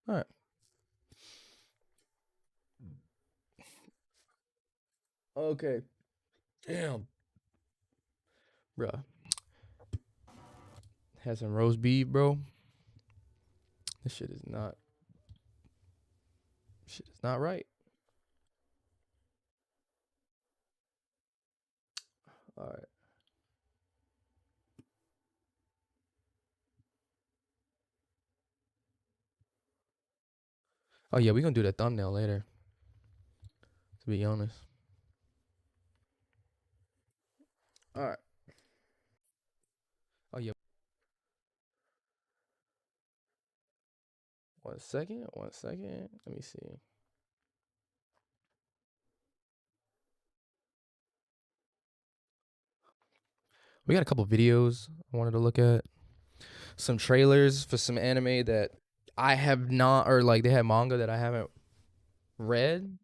All right. Okay. Damn. Bruh. Had some roast beef, bro. This shit is not right. All right. Oh yeah, we gonna do that thumbnail later. To be honest. All right. Oh yeah. 1 second. 1 second. Let me see. We got a couple videos I wanted to look at. Some trailers for some anime that I have not, or like they had manga that I haven't read,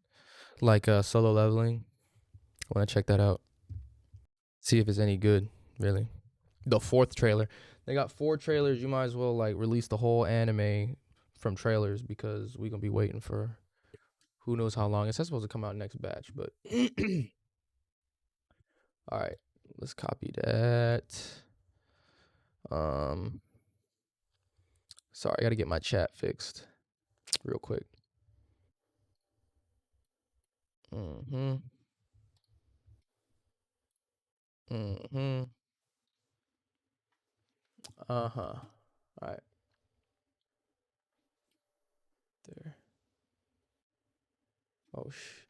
like Solo Leveling. I want to check that out. See if it's any good, really. The 4th trailer. They got 4 trailers. You might as well like release the whole anime from trailers because we're gonna be waiting for who knows how long. It's supposed to come out next batch, but all right, let's copy that. Sorry, I gotta get my chat fixed real quick. Mm-hmm. Mm-hmm. Uh-huh. All right. There. Oh sh.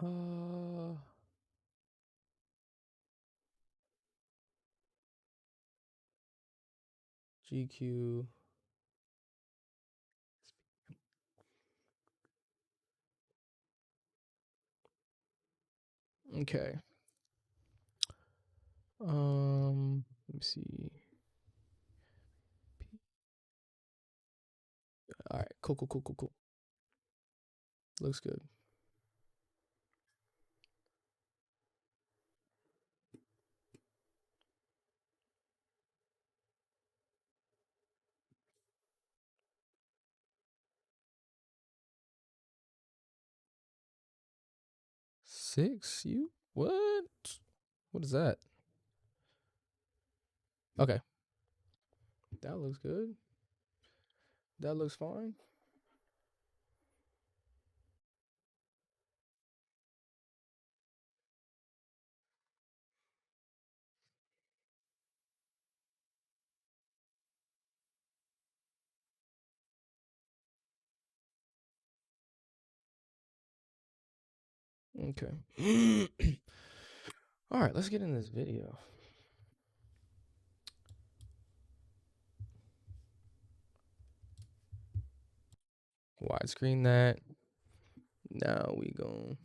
Uh. GQ. Okay. Let me see. All right. Cool. Cool. Cool. Cool. Cool. Looks good. Six? You what? What is that? Okay. That looks good. That looks fine. Okay. All right, let's get in this video. Widescreen that. Now we go.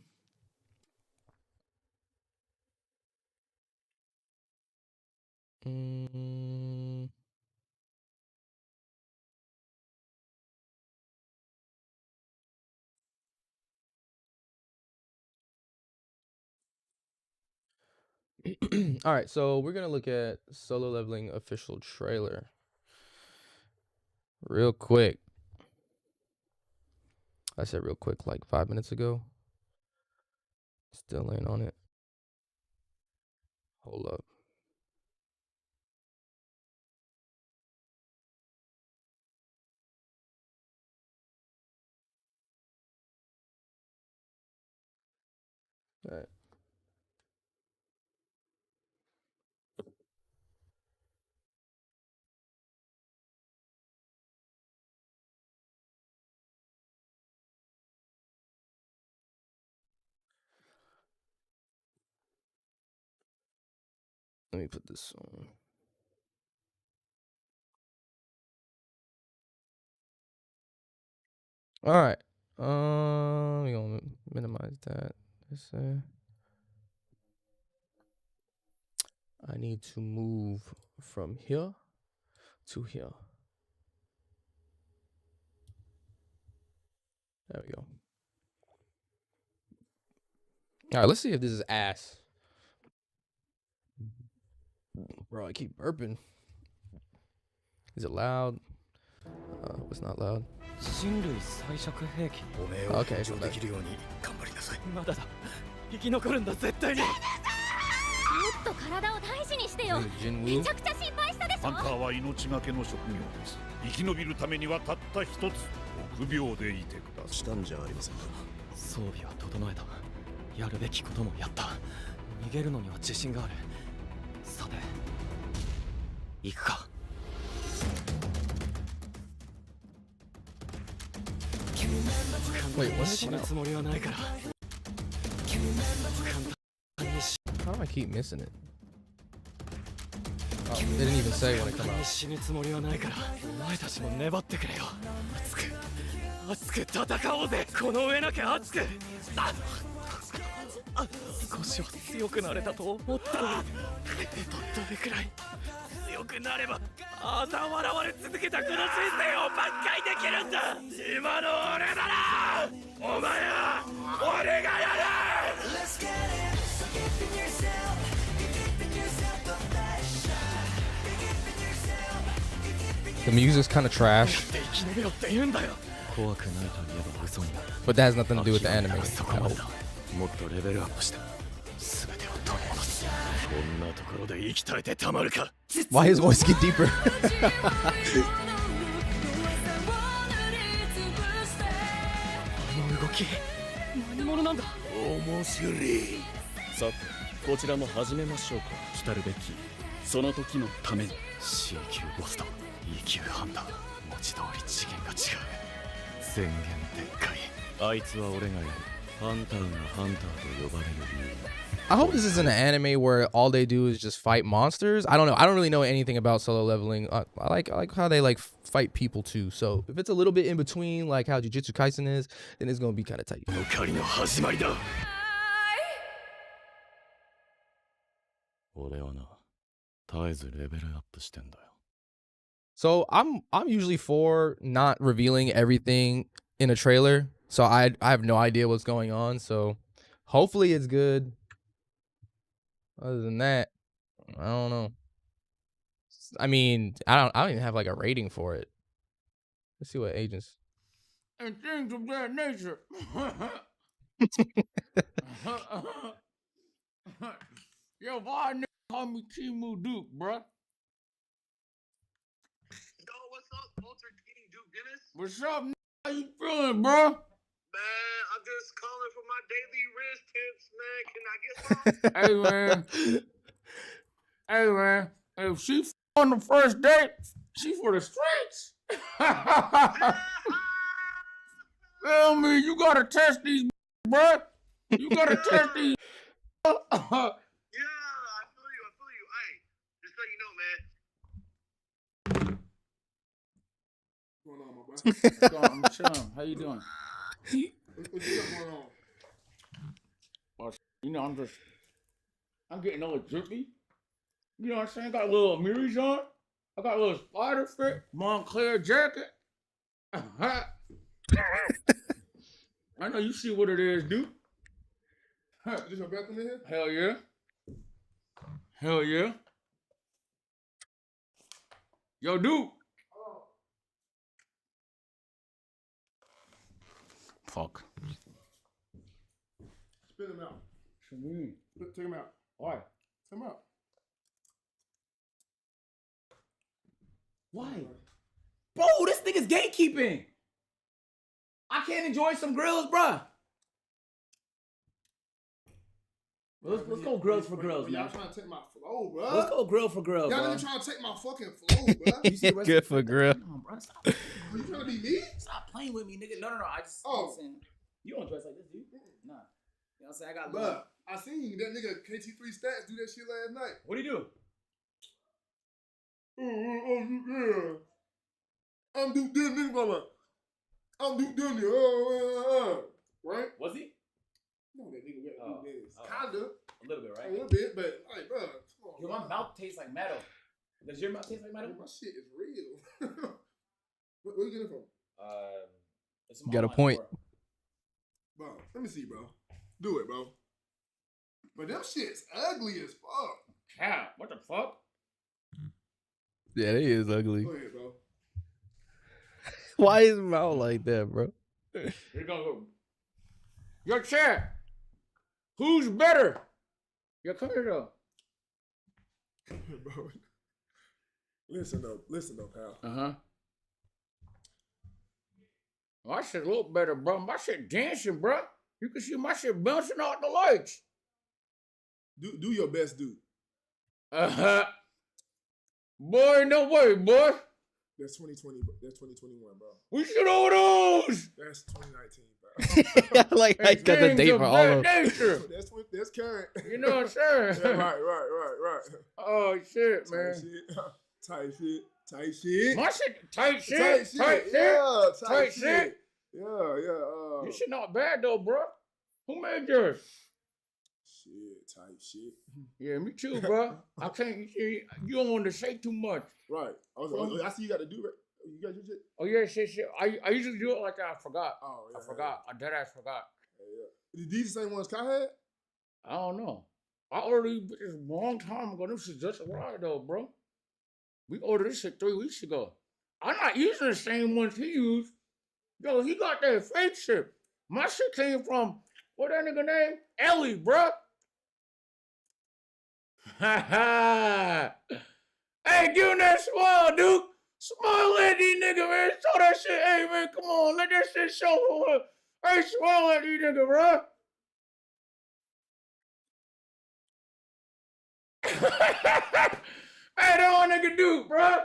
Mm, all right, so we're gonna look at Solo Leveling official trailer real quick. I said real quick like 5 minutes ago. Still ain't on it. Hold up. All right. Let me put this on. All right. We gonna minimize that. Let's say I need to move from here to here. There we go. All right, let's see if this is ass. Bro, I keep burping. Is it loud? It's not loud. Okay, from that. まだだ。生き残るんだ絶対に。もっと体を大事にしてよ。めちゃくちゃ心配したでしょ。ハンターは命がけの職業です。生き延びるためにはたった一つ臆病でいてください。したんじゃありませんか。装備は整えた。やるべきこともやった。逃げるのには自信がある。さて、行くか。Wait, what's this one? 死ぬつもりはないから。How do I keep missing it? Oh, they didn't even say when it come out. 死ぬつもりはないからお前たちも粘ってくれよ。熱く戦おうぜ。この上なきゃ熱く。少しは強くなれたと思ったのに、どれくらい強くなればあざ笑われ続けたこの人生を挽回できるんだ。今の俺ならお前は俺がやる。 The music's kind of trash, but that has nothing to do with the anime. No. Why his voice get deeper? EQ 判断文字通り次元が違う。宣言でっかい。あいつは俺がやる。ハンターがハンターと呼ばれる理由。 I hope this isn't an anime where all they do is just fight monsters. I don't know. I don't really know anything about solo leveling. I like how they like fight people too. So if it's a little bit in between, like how Jujutsu Kaisen is, then it's gonna be kind of tight. 怒りの始まりだ。俺はな、絶えずレベルアップしてんだよ。 So I'm usually for not revealing everything in a trailer. So I have no idea what's going on. So hopefully it's good. Other than that, I don't know. I mean, I don't even have like a rating for it. Let's see what agents. And things of that nature. Yo, why nigga call me Timu Duke, bruh? Yo, what's up, Walter King Duke Dennis? What's up, nigga? How you feeling, bro? Man, I'm just calling for my daily wrist tips, man. Can I get some? Hey, man. Hey, man. If she on the first date, she for the streets. Tell me, you gotta test these, bruh. You gotta test these. Yeah, I feel you. Hey, just so you know, man. What's going on, my boy? I'm chilling. How you doing? What's going on? Well, you know, I'm getting a little drippy. You know what I'm saying? Got a little Amiris on. I got a little spider fit, Montclair jacket. I know you see what it is, dude. Is your bathroom in here? Hell yeah. Hell yeah. Yo, dude. Fuck. Spit him out. Take him out. Why? Take him out. Why? Bro, this nigga's gatekeeping. I can't enjoy some grills, bruh. Let's go grills for grills, man. Y'all trying to take my flow, bro. Let's go grill for grills, bro. Y'all niggas trying to take my fucking flow, bro. You see the rest Good for grill. Come on, bro. Stop. Are you trying to be me? Stop playing with me, nigga. No. I just. Oh. You don't dress like this, dude. Nah. You know what I'm saying? I got. Bruh, I seen that nigga KT3 Stats do that shit last night. What'd he do? Yeah. I'm Duke Dennis, mama. I'm Duke Dennis. Right? Was he? No, that nigga Duke Dennis. Kinda. A little bit, right? A little bit, but like, bro, come on. Yo, my mouth tastes like metal. Does your mouth taste like metal? My shit is real. Where you get it from? You got a point. me see, bro. Do it, bro. But them shit's ugly as fuck. Yeah, what the fuck? Yeah, they is ugly. Go ahead, bro. Why is his mouth like that, bro? Here you go. Yo, chat. Who's better? Yo, come here, though. Bro. Listen, though, pal. Uh-huh. My shit look better, bro. My shit dancing, bro. You can see my shit bouncing off the lights. Do your best, dude. Uh-huh. Boy, no way, boy. That's 2020. That's 2021, bro. We should owe those. That's 2019, bro. Like I got the date for all of them. That's current. You know what I'm saying? Yeah, right. Oh shit, man. Tight shit. My shit tight shit. Yeah, tight shit. Yeah. This shit not bad though, bro. Who made yours? Shit, tight shit. Yeah, me too, bro. I can't. You don't want to say too much. Right. I see you got to do it. You got your shit. Oh yeah, shit. I usually do it like that. I forgot. Oh yeah. I forgot. I dead ass forgot. Yeah. These the same ones Kai had? I don't know. I ordered these bitches a long time ago. This is just arrived though, bro. We ordered this shit 3 weeks ago. I'm not using the same ones he used. Yo, he got that fake shit. My shit came from, what that nigga name? Ellie, bro. Ha ha. Hey, give him that smile, dude. Smile at these nigga, man. Show that shit. Hey, man, come on. Let that shit show for what. Hey, smile at these nigga, bro. Hey, that one nigga dude, bro.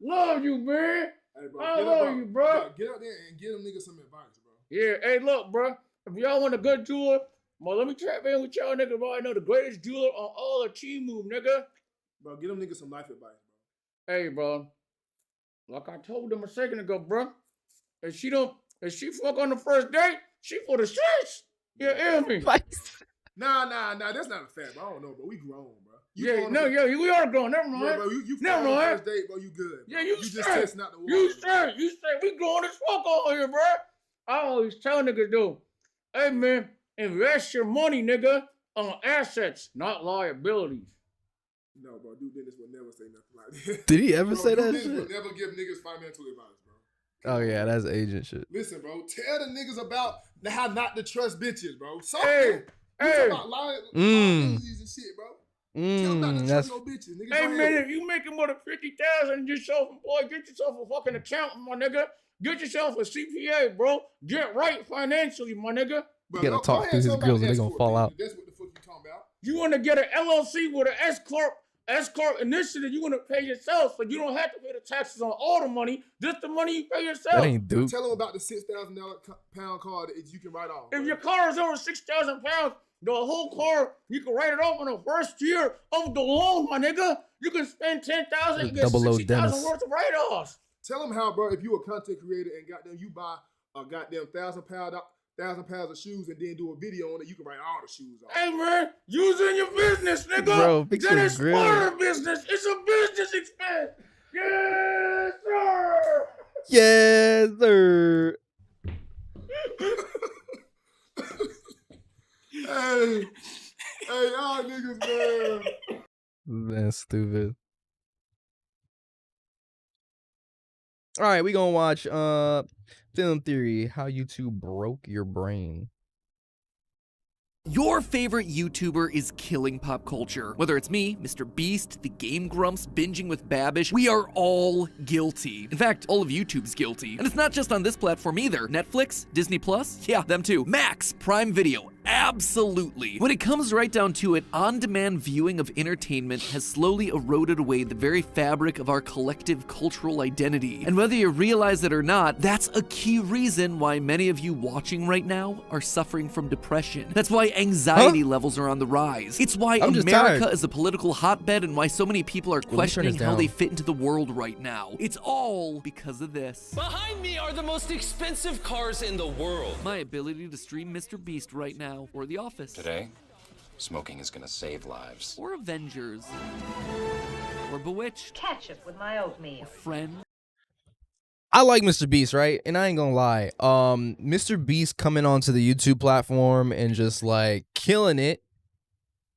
Love you, man. Hey, bro, I love you, bro. Get out there and give them niggas some advice, bro. Yeah, hey, look, bro. If y'all want a good jeweler, well, let me tap in with y'all, nigga, bro. I know the greatest jeweler on all of T-Move, nigga. Bro, get them niggas some life advice, bro. Hey, bro. Like I told them a second ago, bro. If she fuck on the first date, she for the streets. You hear me? Nah. That's not a fact, bro. I don't know, but we grown, bro. We are grown. Never mind. Yeah, bro, you never mind. First date, bro, you good. Bro. Yeah, you just testing out the water. You straight. We grown as fuck on here, bro. I always tell niggas, though, hey, man, invest your money, nigga, on assets, not liabilities. No, bro, Dude Dennis would never say nothing like that. Did he ever say Dude that Dennis shit? would never give niggas financial advice, bro. Oh yeah, that's agent shit. Listen, bro, tell the niggas about how not to trust bitches, bro. Hey. Talking about liabilities and shit, bro. Tell them not to trust no bitches, nigga. Hey, man, if you making more than 50,000 and you're self-employed, get yourself a fucking accountant, my nigga. Get yourself a CPA, bro. Get right financially, my nigga. You gotta talk through his grills or they gonna fall out. That's what the fuck you talking about. You want to get an LLC with an S-Corp initiative, you want to pay yourself, so you don't have to pay the taxes on all the money, just the money you pay yourself. That ain't Duke. Tell them about the $6,000 pound card that you can write off. If your car is over 6,000 pounds, the whole car, you can write it off in the first year of the loan, my nigga. You can spend $10,000 and get $60,000 worth of write-offs. Tell them how, bro, if you a content creator and goddamn you buy a goddamn 1,000 pounds of shoes and then do a video on it, you can write all the shoes off. Hey, man, use it in your business, nigga. Bro, fix that your is grill. part of business. It's a business expense. Yes, sir. Yes, sir. Hey, y'all niggas, man. That's stupid. All right, we gonna watch Film Theory, How YouTube Broke Your Brain. Your favorite YouTuber is killing pop culture. Whether it's me, Mr. Beast, the Game Grumps, Binging with Babish, we are all guilty. In fact, all of YouTube's guilty. And it's not just on this platform either. Netflix, Disney Plus, yeah, them too. Max, Prime Video, absolutely. When it comes right down to it, on-demand viewing of entertainment has slowly eroded away the very fabric of our collective cultural identity. And whether you realize it or not, that's a key reason why many of you watching right now are suffering from depression. That's why anxiety levels are on the rise. It's why America is a political hotbed and why so many people are questioning how they fit into the world right now. It's all because of this. Behind me are the most expensive cars in the world. My ability to stream Mr. Beast right now, or The Office. Today, smoking is gonna save lives. Or Avengers. Or Bewitched. Ketchup with my oatmeal. Or Friends. I like Mr. Beast, right? And I ain't gonna lie. Mr. Beast coming onto the YouTube platform and just like killing it.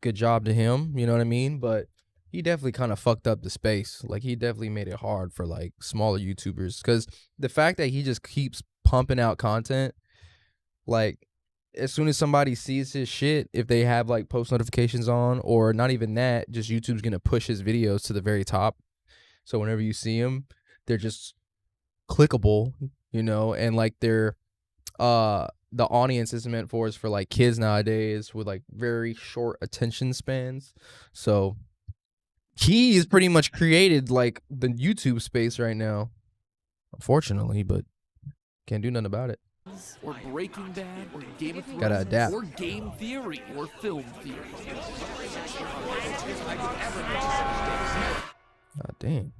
Good job to him, you know what I mean? But he definitely kind of fucked up the space. Like he definitely made it hard for like smaller YouTubers, because the fact that he just keeps pumping out content, like as soon as somebody sees his shit, if they have like post notifications on, or not even that, just YouTube's gonna push his videos to the very top. So whenever you see him, they're just clickable, you know, and like they're the audience is meant for is for like kids nowadays with like very short attention spans. So he is pretty much created like the YouTube space right now, unfortunately, but can't do nothing about it. Or Breaking Bad, or Game of Thrones, Gotta adapt. or Game Theory, or Film Theory. God damn.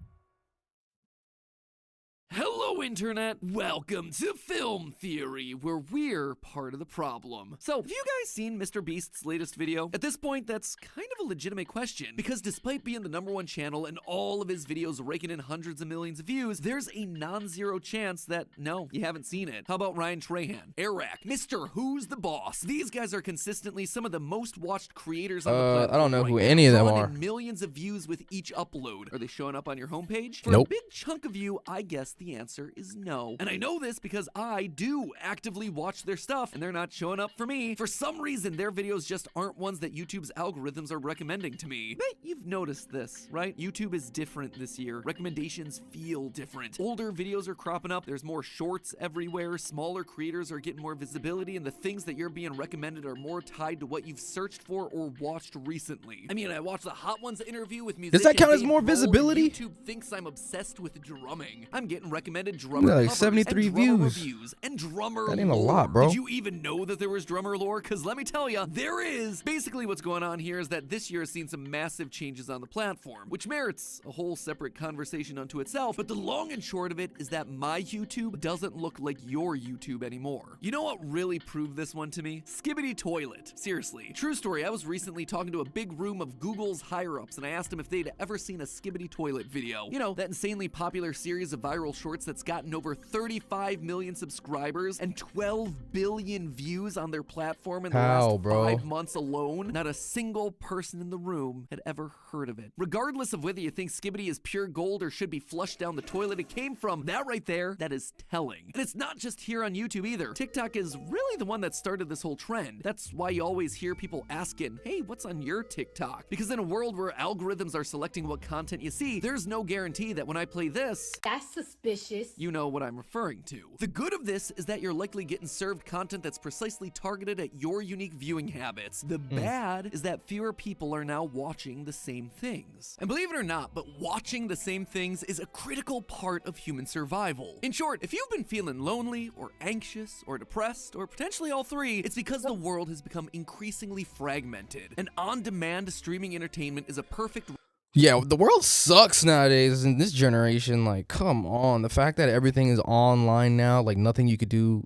Hello, Internet! Welcome to Film Theory, where we're part of the problem. So, have you guys seen Mr. Beast's latest video? At this point, that's kind of a legitimate question, because despite being the #1 channel and all of his videos raking in hundreds of millions of views, there's a non-zero chance that, no, you haven't seen it. How about Ryan Trahan, Eric, Mr. Who's the Boss? These guys are consistently some of the most watched creators on the platform. I don't know right who now, any of them drawing are. in millions of views with each upload. Are they showing up on your homepage? For Nope. a big chunk of you, I guess the answer is no. And I know this because I do actively watch their stuff, and they're not showing up for me. For some reason, their videos just aren't ones that YouTube's algorithms are recommending to me. Bet you've noticed this, right? YouTube is different this year. Recommendations feel different. Older videos are cropping up. There's more shorts everywhere. Smaller creators are getting more visibility, and the things that you're being recommended are more tied to what you've searched for or watched recently. I mean, I watched the Hot Ones interview with musician Does that count as Dave more Grohl, and visibility? YouTube thinks I'm obsessed with drumming. I'm getting recommended drummer Yeah, like covers 73 and drummer views. reviews and drummer That ain't a lore. lot, bro. Did you even know that there was drummer lore? Because let me tell you, there is. Basically, what's going on here is that this year has seen some massive changes on the platform, which merits a whole separate conversation unto itself. But the long and short of it is that my YouTube doesn't look like your YouTube anymore. You know what really proved this one to me? Skibbity Toilet. Seriously. True story, I was recently talking to a big room of Google's higher-ups, and I asked them if they'd ever seen a Skibbity Toilet video. You know, that insanely popular series of viral shorts that's gotten over 35 million subscribers and 12 billion views on their platform in the last 5 months alone. Not a single person in the room had ever heard of it. Regardless of whether you think Skibbity is pure gold or should be flushed down the toilet it came from, that right there, that is telling. And it's not just here on YouTube either. TikTok is really the one that started this whole trend. That's why you always hear people asking, hey, what's on your TikTok? Because in a world where algorithms are selecting what content you see, there's no guarantee that when I play this, that's suspicious, you know what I'm referring to. The good of this is that you're likely getting served content that's precisely targeted at your unique viewing habits. The bad is that fewer people are now watching the same things. And believe it or not, but watching the same things is a critical part of human survival. In short, if you've been feeling lonely or anxious or depressed or potentially all three, it's because the world has become increasingly fragmented. And on-demand streaming entertainment is a perfect. Yeah, the world sucks nowadays in this generation. Like, come on. The fact that everything is online now, like nothing you could do.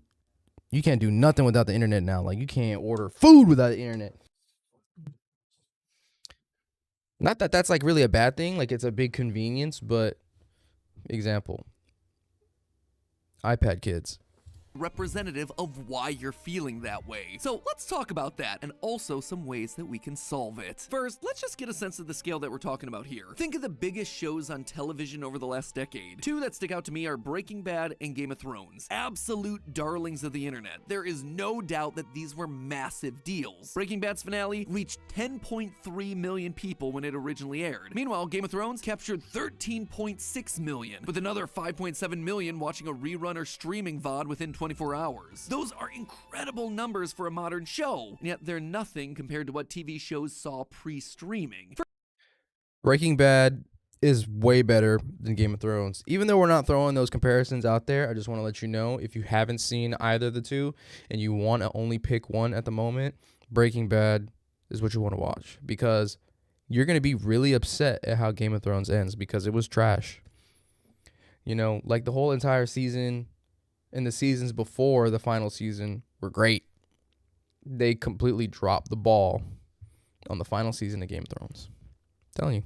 You can't do nothing without the internet now. Like, you can't order food without the internet. Not that that's like really a bad thing. Like, it's a big convenience, but example, iPad kids. Representative of why you're feeling that way. So let's talk about that and also some ways that we can solve it. First, let's just get a sense of the scale that we're talking about here. Think of the biggest shows on television over the last decade. Two that stick out to me are Breaking Bad and Game of Thrones. Absolute darlings of the internet. There is no doubt that these were massive deals. Breaking Bad's finale reached 10.3 million people when it originally aired. Meanwhile, Game of Thrones captured 13.6 million, with another 5.7 million watching a rerun or streaming VOD within 24 hours. Those are incredible numbers for a modern show, and yet they're nothing compared to what TV shows saw pre-streaming. Breaking Bad is way better than Game of Thrones. Even though we're not throwing those comparisons out there, I just want to let you know, if you haven't seen either of the two and you want to only pick one at the moment, Breaking Bad is what you want to watch, because you're going to be really upset at how Game of Thrones ends, because it was trash. You know, like the whole entire season and the seasons before the final season were great. They completely dropped the ball on the final season of Game of Thrones. I'm telling you.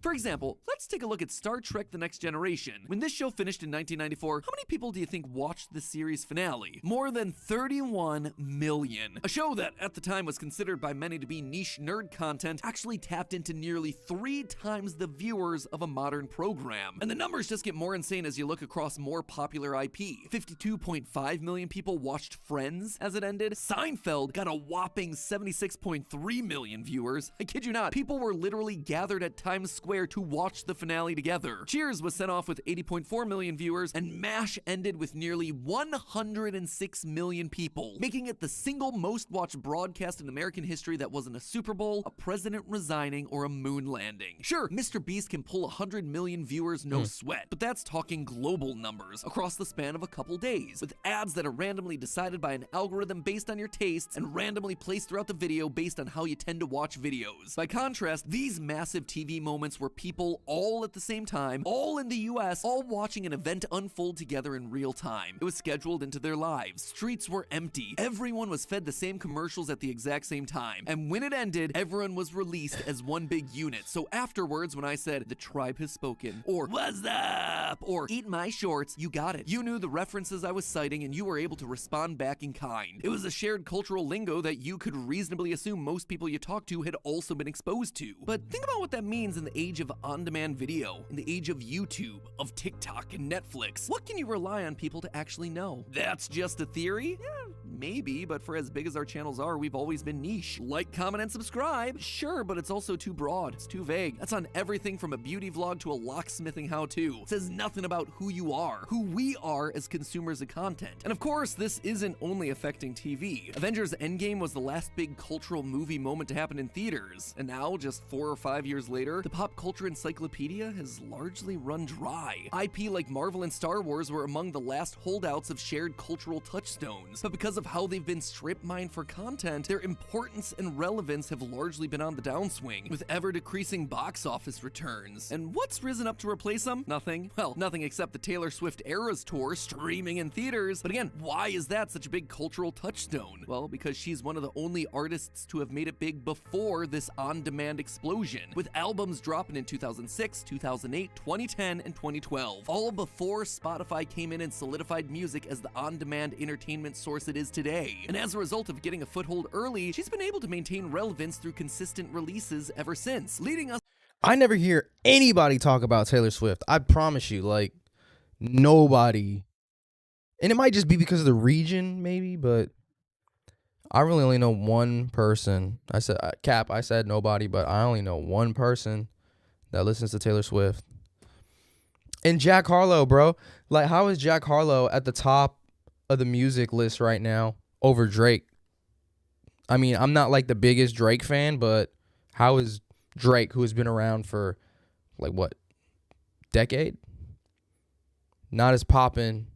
For example, let's take a look at Star Trek The Next Generation. When this show finished in 1994, how many people do you think watched the series finale? More than 31 million. A show that, at the time, was considered by many to be niche nerd content actually tapped into nearly 3 times the viewers of a modern program. And the numbers just get more insane as you look across more popular IP. 52.5 million people watched Friends as it ended. Seinfeld got a whopping 76.3 million viewers. I kid you not, people were literally gathered at Times Square to watch the finale together. Cheers was sent off with 80.4 million viewers, and MASH ended with nearly 106 million people, making it the single most watched broadcast in American history that wasn't a Super Bowl, a president resigning, or a moon landing. Sure, Mr. Beast can pull 100 million viewers no sweat, but that's talking global numbers across the span of a couple days, with ads that are randomly decided by an algorithm based on your tastes and randomly placed throughout the video based on how you tend to watch videos. By contrast, these massive TV moments were people all at the same time, all in the US, all watching an event unfold together in real time. It was scheduled into their lives. Streets were empty. Everyone was fed the same commercials at the exact same time. And when it ended, everyone was released as one big unit. So afterwards, when I said, "The tribe has spoken," or "What's up?" or "Eat my shorts," you got it. You knew the references I was citing and you were able to respond back in kind. It was a shared cultural lingo that you could reasonably assume most people you talk to had also been exposed to. But think about what that means in the age of on-demand video, in the age of YouTube, of TikTok and Netflix. What can you rely on people to actually know? That's just a theory? Yeah, maybe, but for as big as our channels are, we've always been niche. Like, comment, and subscribe. Sure, but it's also too broad. It's too vague. That's on everything from a beauty vlog to a locksmithing how-to. It says nothing about who you are, who we are as consumers of content. And of course, this isn't only affecting TV. Avengers Endgame was the last big cultural movie moment to happen in theaters. And now, just 4 or 5 years later, the pop culture encyclopedia has largely run dry. IP like Marvel and Star Wars were among the last holdouts of shared cultural touchstones. But because of how they've been strip mined for content, their importance and relevance have largely been on the downswing, with ever-decreasing box office returns. And what's risen up to replace them? Nothing. Well, nothing except the Taylor Swift Eras Tour streaming in theaters. But again, why is that such a big cultural touchstone? Well, because she's one of the only artists to have made it big before this on-demand explosion, with albums dropping in 2006, 2008, 2010, and 2012, all before Spotify came in and solidified music as the on-demand entertainment source it is today. And as a result of getting a foothold early, she's been able to maintain relevance through consistent releases ever since, leading us. I never hear anybody talk about Taylor Swift. I promise you, like, nobody. And it might just be because of the region, maybe, but I really only know one person. I said nobody, but I only know one person that listens to Taylor Swift. And Jack Harlow, bro. Like, how is Jack Harlow at the top of the music list right now over Drake? I mean, I'm not like the biggest Drake fan, but how is Drake, who has been around for like what, decade, not as poppin'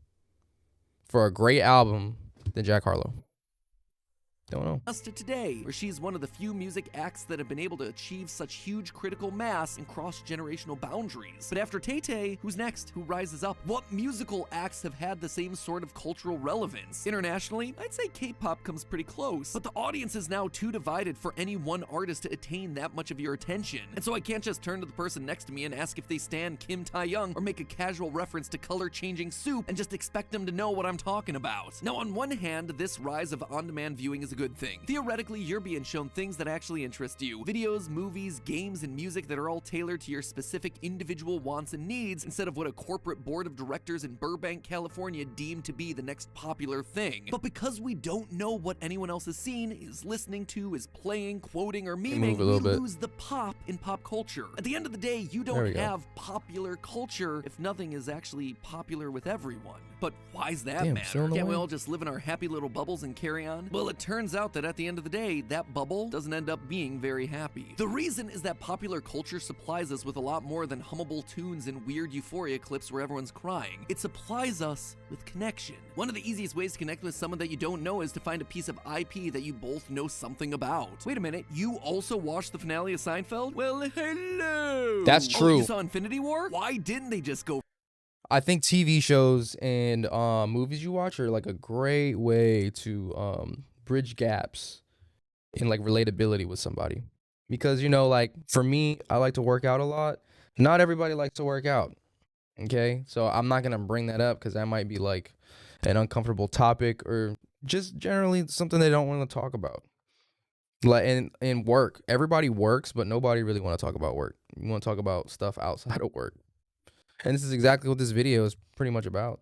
for a great album than Jack Harlow? Don't know. To today, where she's one of the few music acts that have been able to achieve such huge critical mass and cross-generational boundaries. But after Tay-Tay, who's next? Who rises up? What musical acts have had the same sort of cultural relevance? Internationally, I'd say K-pop comes pretty close, but the audience is now too divided for any one artist to attain that much of your attention. And so I can't just turn to the person next to me and ask if they stan Kim Tae-young or make a casual reference to color-changing soup and just expect them to know what I'm talking about. Now, on one hand, this rise of on-demand viewing is a good thing. Theoretically, you're being shown things that actually interest you. Videos, movies, games, and music that are all tailored to your specific individual wants and needs, instead of what a corporate board of directors in Burbank, California deemed to be the next popular thing. But because we don't know what anyone else has seen, is listening to, is playing, quoting, or memeing, we lose the pop in pop culture. At the end of the day, you don't have popular culture if nothing is actually popular with everyone. But why's that matter? Can't we all just live in our happy little bubbles and carry on? Well, it turns out that at the end of the day, that bubble doesn't end up being very happy. The reason is that popular culture supplies us with a lot more than hummable tunes and weird euphoria clips where everyone's crying. It supplies us with connection. One of the easiest ways to connect with someone that you don't know is to find a piece of IP that you both know something about. Wait a minute, you also watched the finale of Seinfeld? Well, hello! That's true. Oh, you saw Infinity War? Why didn't they just go? I think TV shows and movies you watch are like a great way to bridge gaps in like relatability with somebody. Because, you know, like for me, I like to work out a lot. Not everybody likes to work out. Okay, so I'm not gonna bring that up because that might be like an uncomfortable topic or just generally something they don't want to talk about. Like in work, everybody works, but nobody really want to talk about work. You want to talk about stuff outside of work, and this is exactly what this video is pretty much about.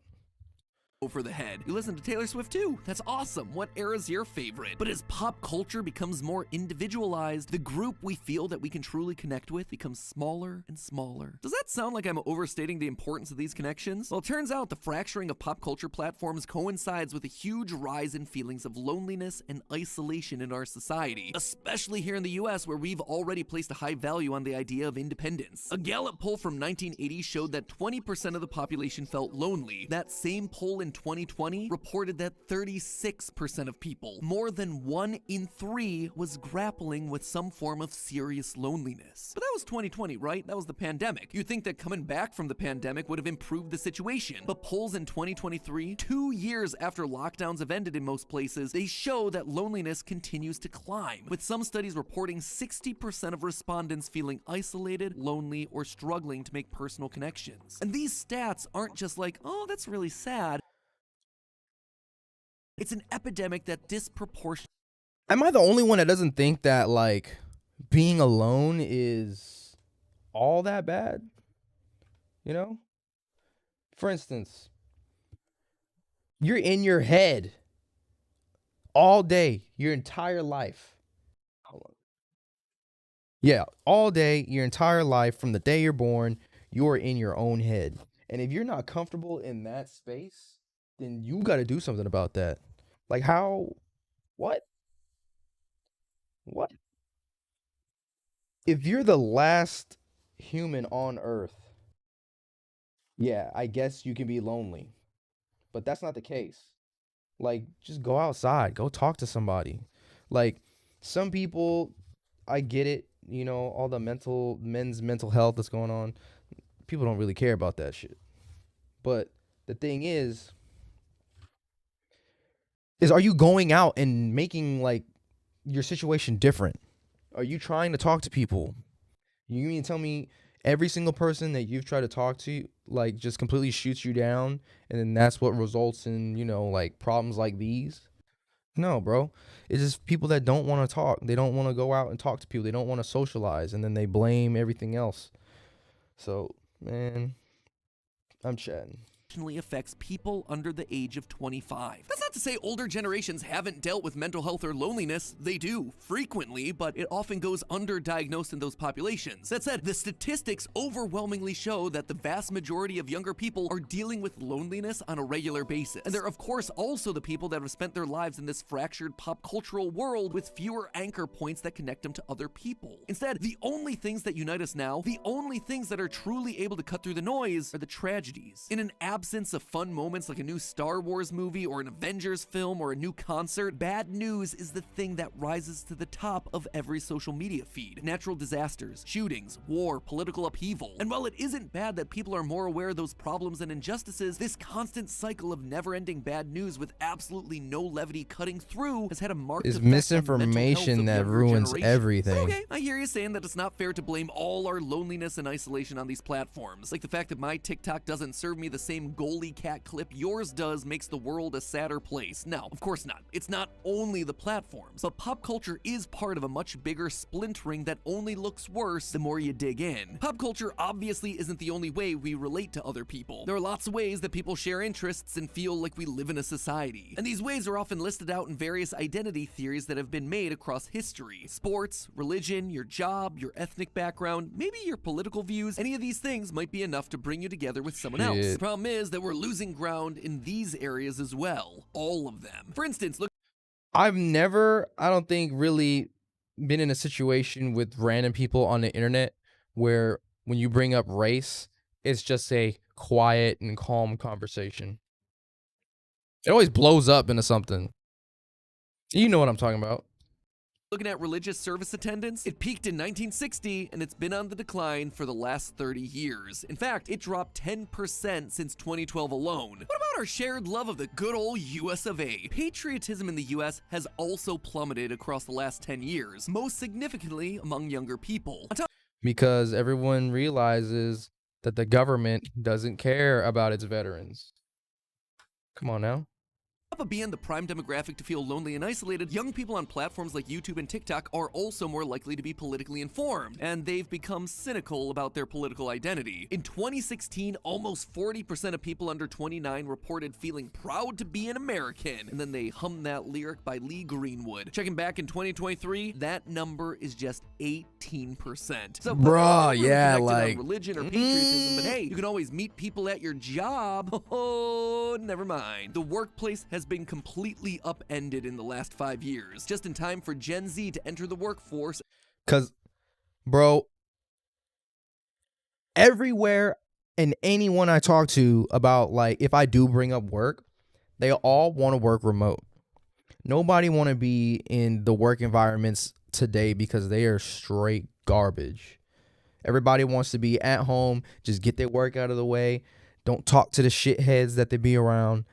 Over the head. You listen to Taylor Swift too. That's awesome. What era's your favorite? But as pop culture becomes more individualized, the group we feel that we can truly connect with becomes smaller and smaller. Does that sound like I'm overstating the importance of these connections? Well, it turns out the fracturing of pop culture platforms coincides with a huge rise in feelings of loneliness and isolation in our society, especially here in the US, where we've already placed a high value on the idea of independence. A Gallup poll from 1980 showed that 20% of the population felt lonely. That same poll in 2020 reported that 36% of people, more than 1 in 3, was grappling with some form of serious loneliness. But that was 2020, right? That was the pandemic. You'd think that coming back from the pandemic would have improved the situation. But polls in 2023, 2 years after lockdowns have ended in most places, they show that loneliness continues to climb, with some studies reporting 60% of respondents feeling isolated, lonely, or struggling to make personal connections. And these stats aren't just like, oh, that's really sad. It's an epidemic that disproportionately. Am I the only one that doesn't think that like being alone is all that bad? You know? For instance, you're in your head all day, your entire life. Hold on. Yeah, all day, your entire life, from the day you're born, you're in your own head. And if you're not comfortable in that space, then you got to do something about that. Like how, what? If you're the last human on Earth, yeah, I guess you can be lonely, but that's not the case. Like, just go outside, go talk to somebody. Like, some people, I get it, you know, all the men's mental health that's going on. People don't really care about that shit. But the thing is are you going out and making like your situation different? Are you trying to talk to people? You mean tell me every single person that you've tried to talk to like just completely shoots you down, and then that's what results in, you know, like problems like these? No, bro. It's just people that don't want to talk. They don't want to go out and talk to people. They don't want to socialize, and then they blame everything else. So, man, I'm chatting. Affects people under the age of 25. That's not to say older generations haven't dealt with mental health or loneliness. They do, frequently, but it often goes underdiagnosed in those populations. That said, the statistics overwhelmingly show that the vast majority of younger people are dealing with loneliness on a regular basis. And they're, of course, also the people that have spent their lives in this fractured pop cultural world with fewer anchor points that connect them to other people. Instead, the only things that unite us now, the only things that are truly able to cut through the noise, are the tragedies. In an absence of fun moments like a new Star Wars movie or an Avengers film or a new concert, bad news is the thing that rises to the top of every social media feed. Natural disasters, shootings, war, political upheaval. And while it isn't bad that people are more aware of those problems and injustices, this constant cycle of never-ending bad news with absolutely no levity cutting through has had a marked effect on misinformation that ruins everything. Okay, I hear you saying that it's not fair to blame all our loneliness and isolation on these platforms. Like the fact that my TikTok doesn't serve me the same goalie cat clip yours does makes the world a sadder place. No, of course not. It's not only the platforms, but pop culture is part of a much bigger splintering that only looks worse the more you dig in. Pop culture obviously isn't the only way we relate to other people. There are lots of ways that people share interests and feel like we live in a society. And these ways are often listed out in various identity theories that have been made across history. Sports, religion, your job, your ethnic background, maybe your political views, any of these things might be enough to bring you together with someone else. The problem is that we're losing ground in these areas as well. All of them. For instance, look. I've never, I don't think, really been in a situation with random people on the internet where when you bring up race, it's just a quiet and calm conversation. It always blows up into something. You know what I'm talking about. Looking at religious service attendance, it peaked in 1960 and it's been on the decline for the last 30 years. In fact, it dropped 10% since 2012 alone. What about our shared love of the good old US of A? Patriotism in the US has also plummeted across the last 10 years, most significantly among younger people. because everyone realizes that the government doesn't care about its veterans. Come on now. Of being the prime demographic to feel lonely and isolated, young people on platforms like YouTube and TikTok are also more likely to be politically informed, and they've become cynical about their political identity. In 2016, almost 40% of people under 29 reported feeling proud to be an American, and then they hummed that lyric by Lee Greenwood. Checking back in 2023, that number is just 18%. So, bruh, yeah, like religion or patriotism, but hey, you can always meet people at your job. Oh, never mind. The workplace has been completely upended in the last 5 years, just in time for Gen Z to enter the workforce. Cause, bro, everywhere and anyone I talk to about, like, if I do bring up work, they all want to work remote. Nobody want to be in the work environments today because they are straight garbage. Everybody wants to be at home, just get their work out of the way, don't talk to the shitheads that they be around,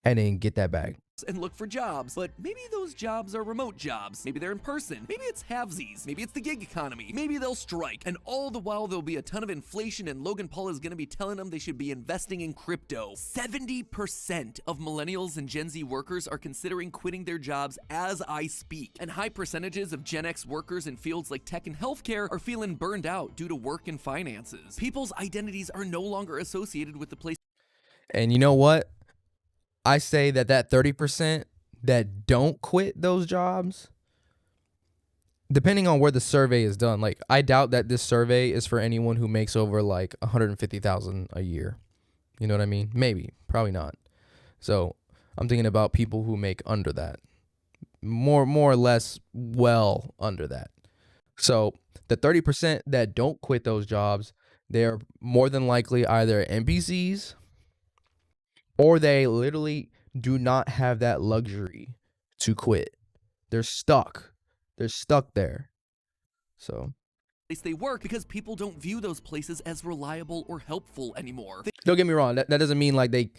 and then get that bag. And look for jobs, but maybe those jobs are remote jobs. Maybe they're in person. Maybe it's halvesies. Maybe it's the gig economy. Maybe they'll strike. And all the while there'll be a ton of inflation and Logan Paul is going to be telling them they should be investing in crypto. 70% of millennials and Gen Z workers are considering quitting their jobs as I speak. And high percentages of Gen X workers in fields like tech and healthcare are feeling burned out due to work and finances. People's identities are no longer associated with the place. And you know what? I say that 30% that don't quit those jobs, depending on where the survey is done, like, I doubt that this survey is for anyone who makes over like 150,000 a year. You know what I mean? Maybe, probably not. So I'm thinking about people who make under that, more or less well under that. So the 30% that don't quit those jobs, they're more than likely either NPCs, or they literally do not have that luxury to quit. They're stuck. They're stuck there. So They work because people don't view those places as reliable or helpful anymore. Don't get me wrong. That doesn't mean like they,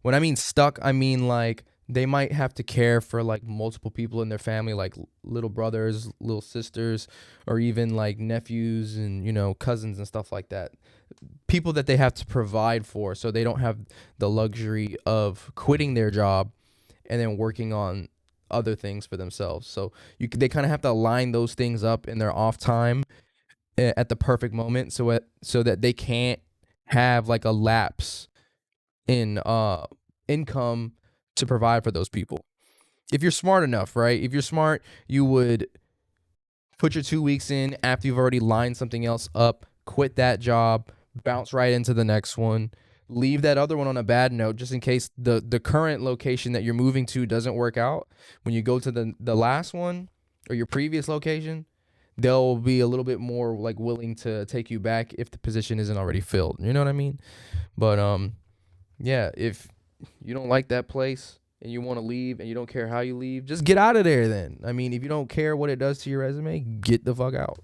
when I mean stuck, I mean like they might have to care for like multiple people in their family, like little brothers, little sisters, or even like nephews and, you know, cousins and stuff like that. People that they have to provide for, so they don't have the luxury of quitting their job and then working on other things for themselves. So they kind of have to line those things up in their off time at the perfect moment, so that they can't have like a lapse in income to provide for those people. If you're smart enough, right? If you're smart, you would put your 2 weeks in after you've already lined something else up, quit that job, bounce right into the next one, leave that other one on a bad note just in case the current location that you're moving to doesn't work out. When you go to the last one or your previous location, they'll be a little bit more like willing to take you back if the position isn't already filled. You know what I mean? But yeah, if you don't like that place and you want to leave and you don't care how you leave, just get out of there then. I mean, if you don't care what it does to your resume, get the fuck out.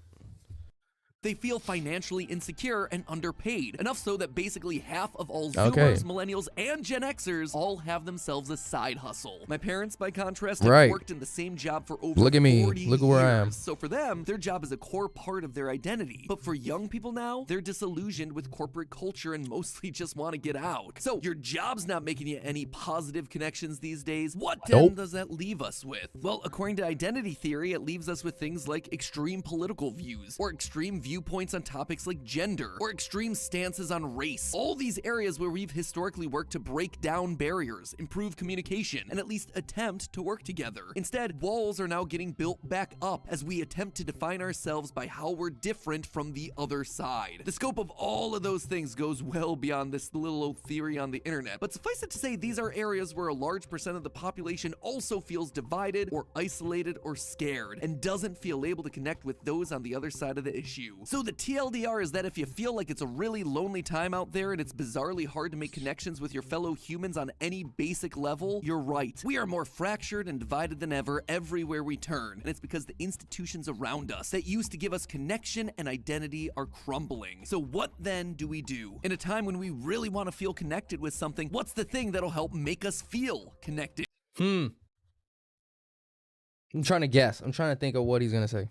They feel financially insecure and underpaid, enough so that basically half of all Zoomers, Millennials, and Gen Xers all have themselves a side hustle. My parents, by contrast, have worked in the same job for over 40 years. Look at where I am. So for them, their job is a core part of their identity. But for young people now, they're disillusioned with corporate culture and mostly just want to get out. So your job's not making you any positive connections these days. What then does that leave us with? Well, according to identity theory, it leaves us with things like extreme political views, or extreme viewpoints on topics like gender, or extreme stances on race. All these areas where we've historically worked to break down barriers, improve communication, and at least attempt to work together. Instead, walls are now getting built back up as we attempt to define ourselves by how we're different from the other side. The scope of all of those things goes well beyond this little old theory on the internet, but suffice it to say, these are areas where a large percent of the population also feels divided or isolated or scared, and doesn't feel able to connect with those on the other side of the issue. So the TLDR is that if you feel like it's a really lonely time out there and it's bizarrely hard to make connections with your fellow humans on any basic level, you're right. We are more fractured and divided than ever everywhere we turn, and it's because the institutions around us that used to give us connection and identity are crumbling. So what then do we do? In a time when we really want to feel connected with something, what's the thing that'll help make us feel connected? I'm trying to guess. I'm trying to think of what he's gonna say.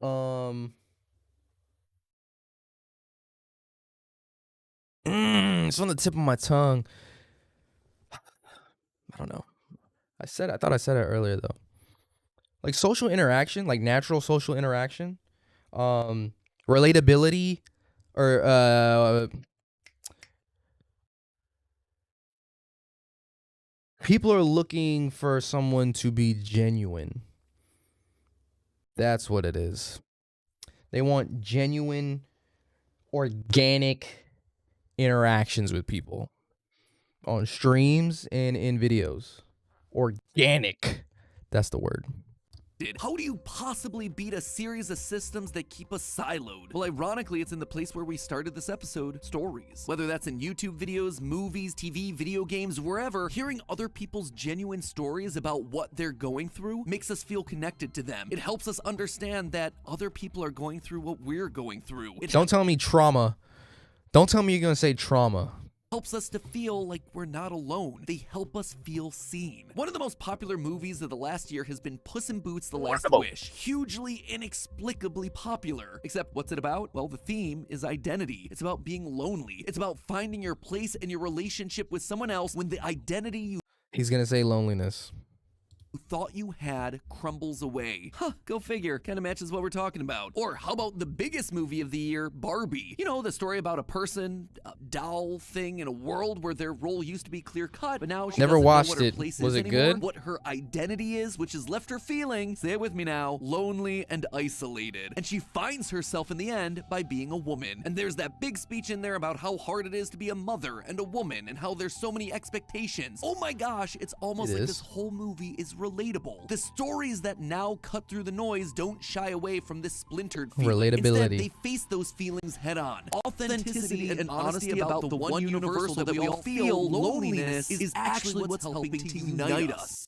Um, it's on the tip of my tongue. I don't know. I thought I said it earlier though. Like social interaction, like natural social interaction, relatability, or people are looking for someone to be genuine. That's what it is. They want genuine, organic interactions with people on streams and in videos. Organic. That's the word. How do you possibly beat a series of systems that keep us siloed? Well, ironically, it's in the place where we started this episode, stories. Whether that's in YouTube videos, movies, TV, video games, wherever, hearing other people's genuine stories about what they're going through makes us feel connected to them. It helps us understand that other people are going through what we're going through. Don't tell me trauma. Don't tell me you're going to say trauma. Helps us to feel like we're not alone. They help us feel seen. One of the most popular movies of the last year has been Puss in Boots: The Last Wish. Hugely, inexplicably popular. Except what's it about? Well, the theme is identity. It's about being lonely. It's about finding your place in your relationship with someone else when the identity you He's going to say loneliness. thought you had crumbles away. Huh, go figure. Kind of matches what we're talking about. Or how about the biggest movie of the year, Barbie? You know, the story about a person, a doll thing in a world where their role used to be clear-cut, but now she Never doesn't know watched what her it. place Was is it anymore, good? what her identity is, which has left her feeling, say it with me now, lonely and isolated. And she finds herself in the end by being a woman. And there's that big speech in there about how hard it is to be a mother and a woman and how there's so many expectations. Oh my gosh, it's almost like this whole movie is relatable. The stories that now cut through the noise don't shy away from this splintered feeling. Instead, Relatability. they face those feelings head on. Authenticity and honesty about the one universal that we all feel, loneliness, is actually what's helping to unite us.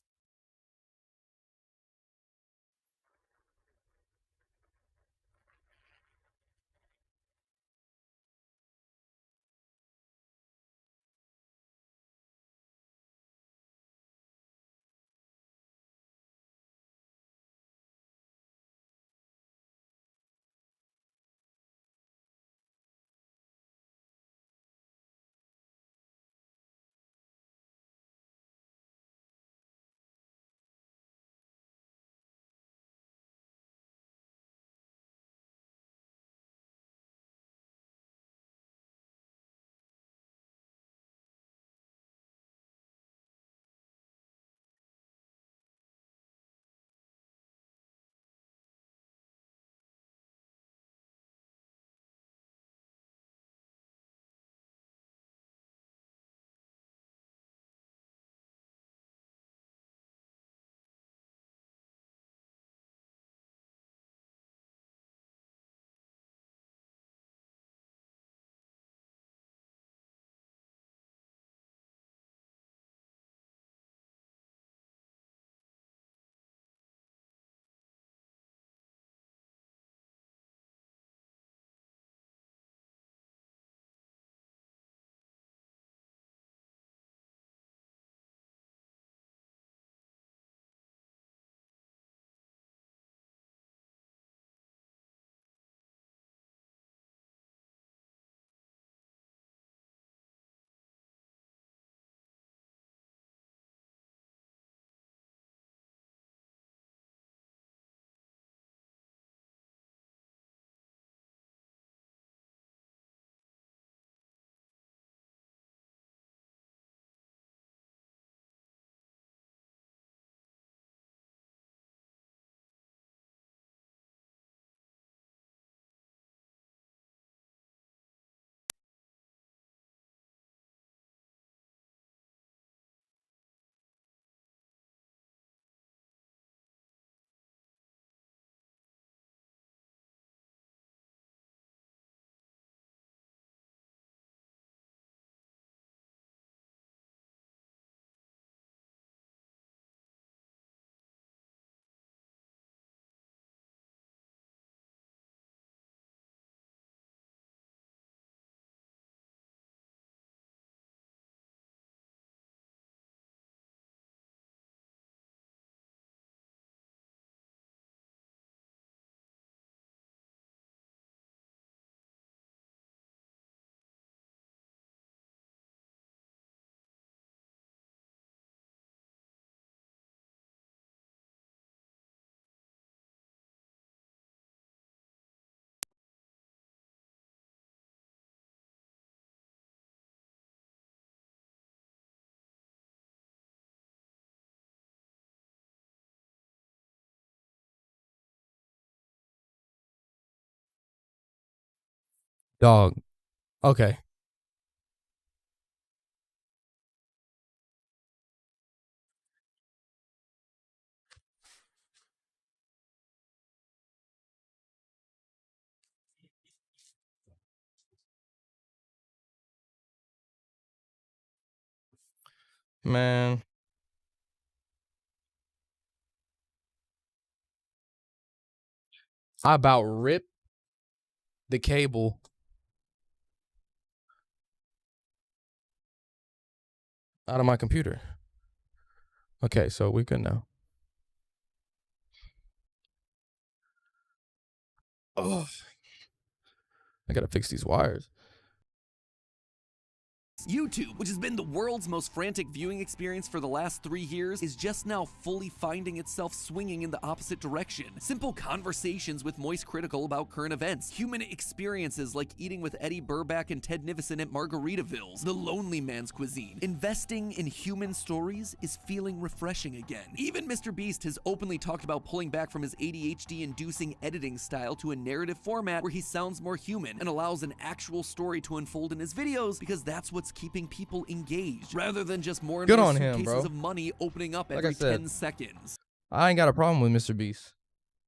Dog. Okay. Man, I about ripped the cable out of my computer. Okay, so we good now. Oh, I gotta fix these wires. YouTube, which has been the world's most frantic viewing experience for the last 3 years, is just now fully finding itself swinging in the opposite direction. Simple conversations with Moist Critical about current events, human experiences like eating with Eddie Burback and Ted Nivison at Margaritaville's, the lonely man's cuisine. Investing in human stories is feeling refreshing again. Even Mr. Beast has openly talked about pulling back from his ADHD-inducing editing style to a narrative format where he sounds more human and allows an actual story to unfold in his videos because that's what's keeping people engaged, rather than just more and Good more on him, suitcases bro. of money opening up Like every I said, 10 seconds. I ain't got a problem with Mr. Beast.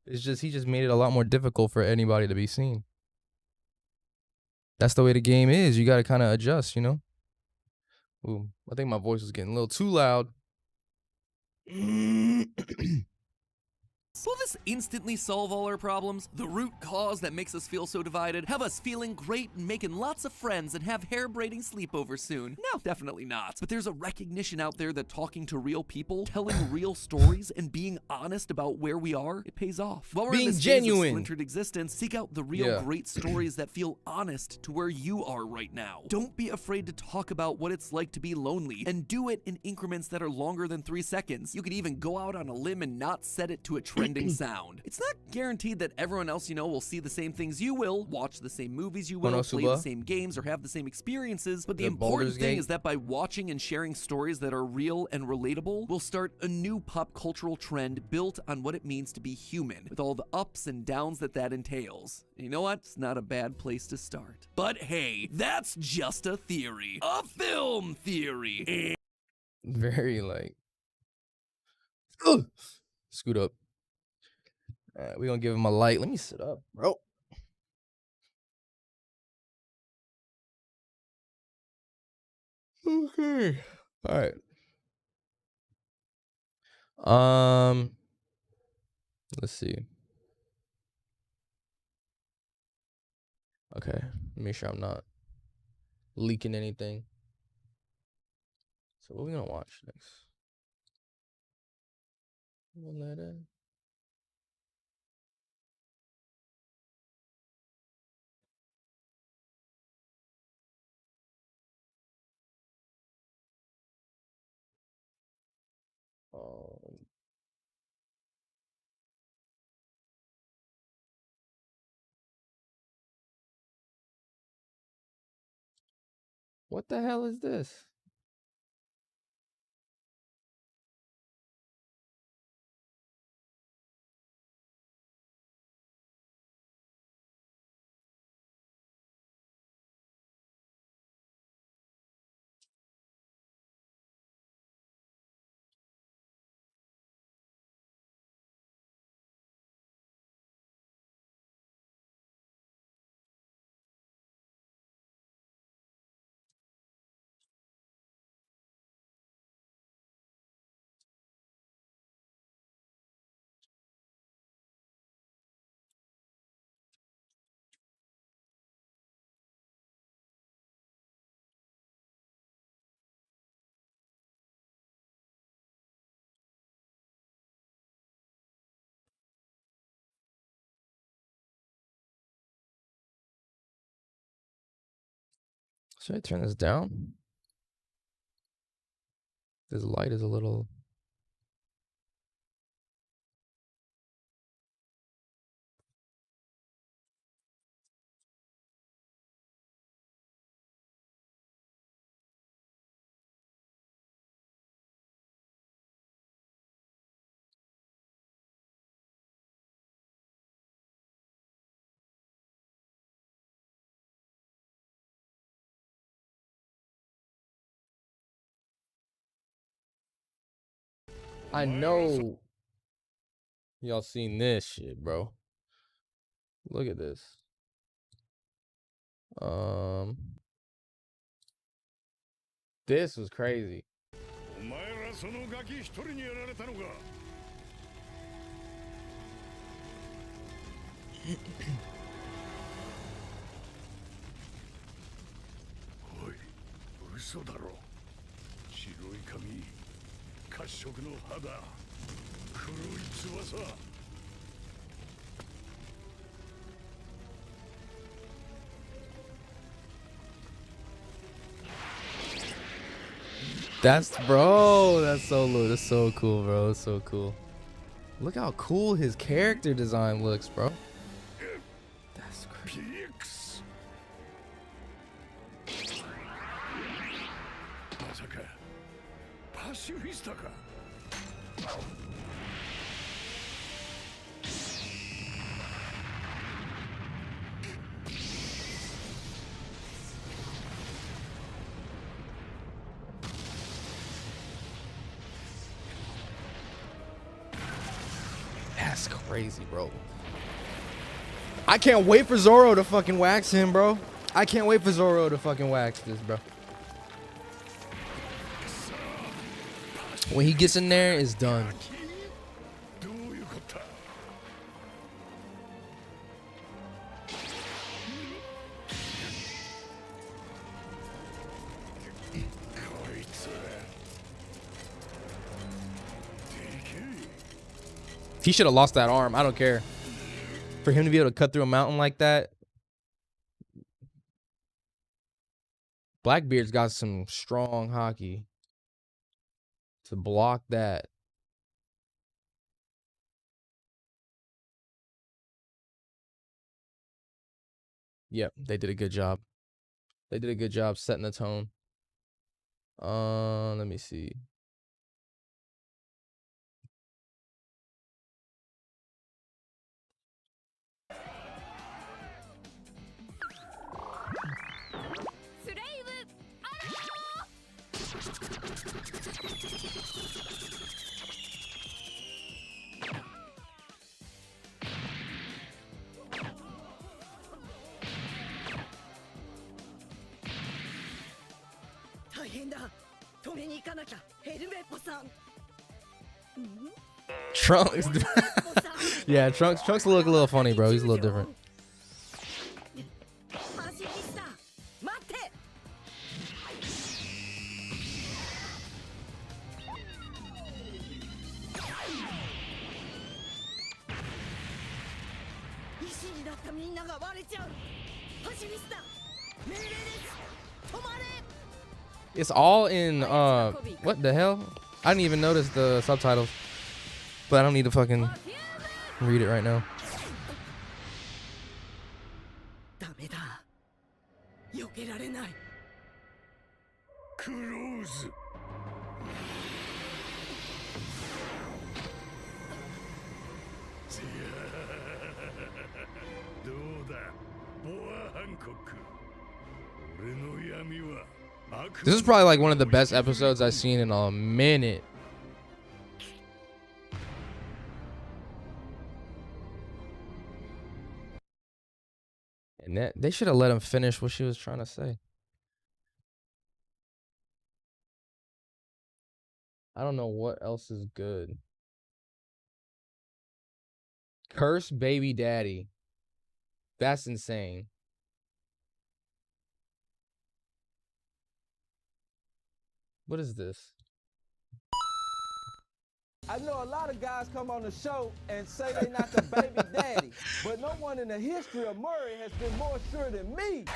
It's just he just made it a lot more difficult for anybody to be seen. That's the way the game is. You got to kind of adjust, you know? Ooh, I think my voice was getting a little too loud. Will this instantly solve all our problems? The root cause that makes us feel so divided? Have us feeling great and making lots of friends and have hair-braiding sleepovers soon? No, definitely not. But there's a recognition out there that talking to real people, telling real stories, and being honest about where we are, it pays off. While we're Being in this phase genuine. of splintered existence, seek out the real great stories that feel honest to where you are right now. Don't be afraid to talk about what it's like to be lonely, and do it in increments that are longer than 3 seconds. You could even go out on a limb and not set it to a trending sound. It's not guaranteed that everyone else you know will see the same things you will, watch the same movies you will, play the same games, or have the same experiences, but the important thing is that by watching and sharing stories that are real and relatable, we'll start a new pop cultural trend built on what it means to be human, with all the ups and downs that entails. You know what? It's not a bad place to start. But hey, that's just a theory. A film theory. Very like scoot up. All right, we're gonna give him a light. Let me sit up, bro. Okay. All right. Let's see. Okay. Make sure I'm not leaking anything. So what are we gonna watch next? Um, what the hell is this? Should I turn this down? This light is a little. I know y'all seen this shit, bro. Look at this. This was crazy. That's so cool, bro. That's so cool. Look how cool his character design looks, bro. That's crazy. That's crazy, bro. I can't wait for Zoro to fucking wax him, bro. I can't wait for Zoro to fucking wax this, bro. When he gets in there, it's done. He should have lost that arm. I don't care. For him to be able to cut through a mountain like that. Blackbeard's got some strong hockey to block that. Yep, they did a good job. They did a good job setting the tone. Let me see. Trunks. Yeah, Trunks look a little funny, bro. He's a little different. It's all in what the hell? I didn't even notice the subtitles. But I don't need to fucking read it right now. This is probably like one of the best episodes I've seen in a minute. And that, they should have let him finish what she was trying to say. I don't know what else is good. Curse baby daddy. That's insane. What is this? I know a lot of guys come on the show and say they're not the baby daddy, but no one in the history of Murray has been more sure than me.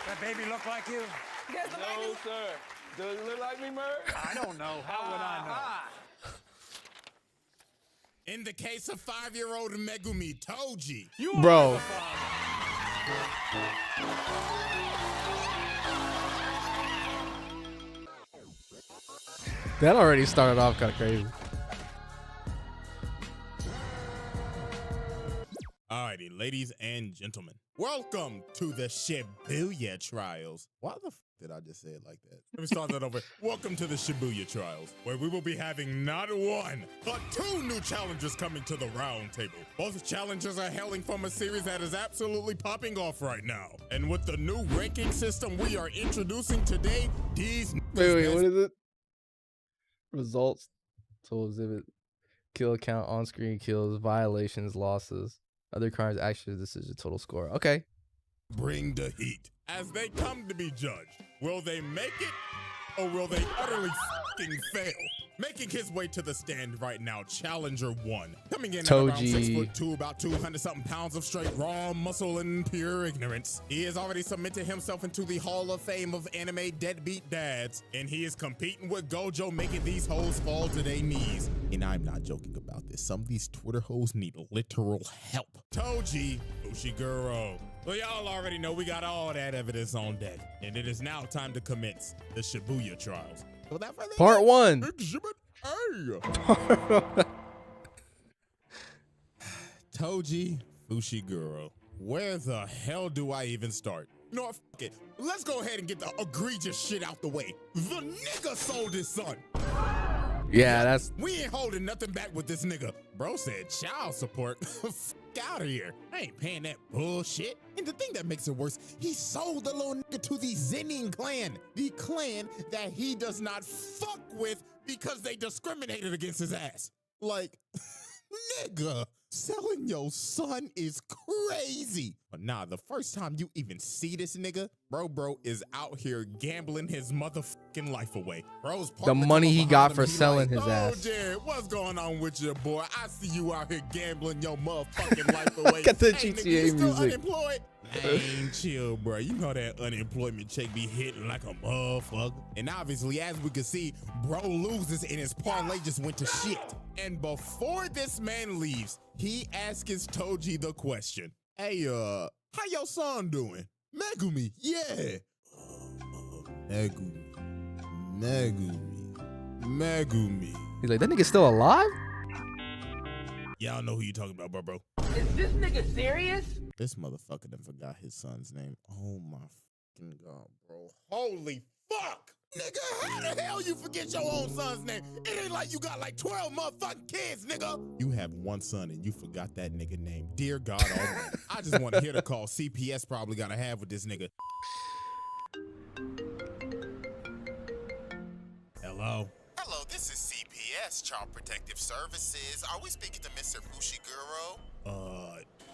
That baby look like you? No, sir. Does it look like me, Murray? I don't know. How would I know? In the case of 5-year-old Megumi Toji. Bro. That already started off kind of crazy. Alrighty, ladies and gentlemen, welcome to the Shibuya trials. Why the f did I just say it like that? Let me start that over. Welcome to the Shibuya Trials, where we will be having not one, but two new challengers coming to the round table. Both challengers are hailing from a series that is absolutely popping off right now. And with the new ranking system we are introducing today, these... Wait, what is it? Results to exhibit kill count, on-screen kills, violations, losses, other crimes, actions, decision, total score. Okay. Bring the heat. As they come to be judged, will they make it or will they utterly fucking fail? Making his way to the stand right now, Challenger 1. Coming in at around Toji. 6'2", about 200-something pounds of straight raw muscle and pure ignorance. He has already submitted himself into the Hall of Fame of anime deadbeat dads, and he is competing with Gojo, making these hoes fall to their knees. And I'm not joking about this. Some of these Twitter hoes need literal help. Toji Fushiguro. Well, y'all already know we got all that evidence on deck, and it is now time to commence the Shibuya Trials. Without further Part ado, 1. Exhibit A. Toji Fushiguro. Where the hell do I even start? You know what? Fuck it. Let's go ahead and get the egregious shit out the way. The nigga sold his son. Yeah, that's... We ain't holding nothing back with this nigga. Bro said child support. Out of here. I ain't paying that bullshit. And the thing that makes it worse, he sold the little nigga to the Zenin clan. The clan that he does not fuck with because they discriminated against his ass. Like, nigga, selling your son is crazy. But nah, the first time you even see this nigga, bro is out here gambling his motherfucking life away. Bro's the money he got for selling his ass. Jared, what's going on with your boy? I see you out here gambling your motherfucking life away. Look at the hey, GTA nigga, you still music. Unemployed? Ain't chill, bro. You know that unemployment check be hitting like a motherfucker. And obviously, as we can see, bro loses and his parlay just went to shit. And before this man leaves, he asks Toji the question. Hey, how your son doing? Megumi, yeah. Megumi. He's like, that nigga's still alive? Y'all know who you talking about, bro. Is this nigga serious? This motherfucker done forgot his son's name. Oh my fucking God, bro. Holy fuck! Nigga, how the hell you forget your own son's name? It ain't like you got like 12 motherfucking kids, nigga. You have one son and you forgot that nigga name. Dear God Almighty. I just want to hear the call CPS probably gotta have with this nigga. Hello? Hello, this is CPS, Child Protective Services. Are we speaking to Mr. Fushiguro?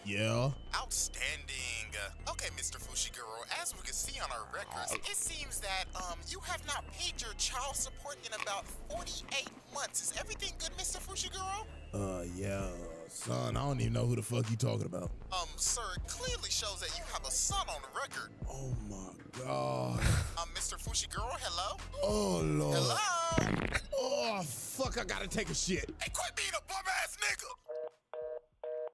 Yeah. Outstanding. Okay, Mr. Fushiguro, as we can see on our records, it seems that you have not paid your child support in about 48 months. Is everything good, Mr. Fushiguro? Yeah, son, I don't even know who the fuck you talking about. Sir, it clearly shows that you have a son on the record. Oh my God. Mr. Fushiguro, hello? Oh, Lord. Hello? Oh, fuck, I gotta take a shit. Hey, quit being a bum-ass nigga!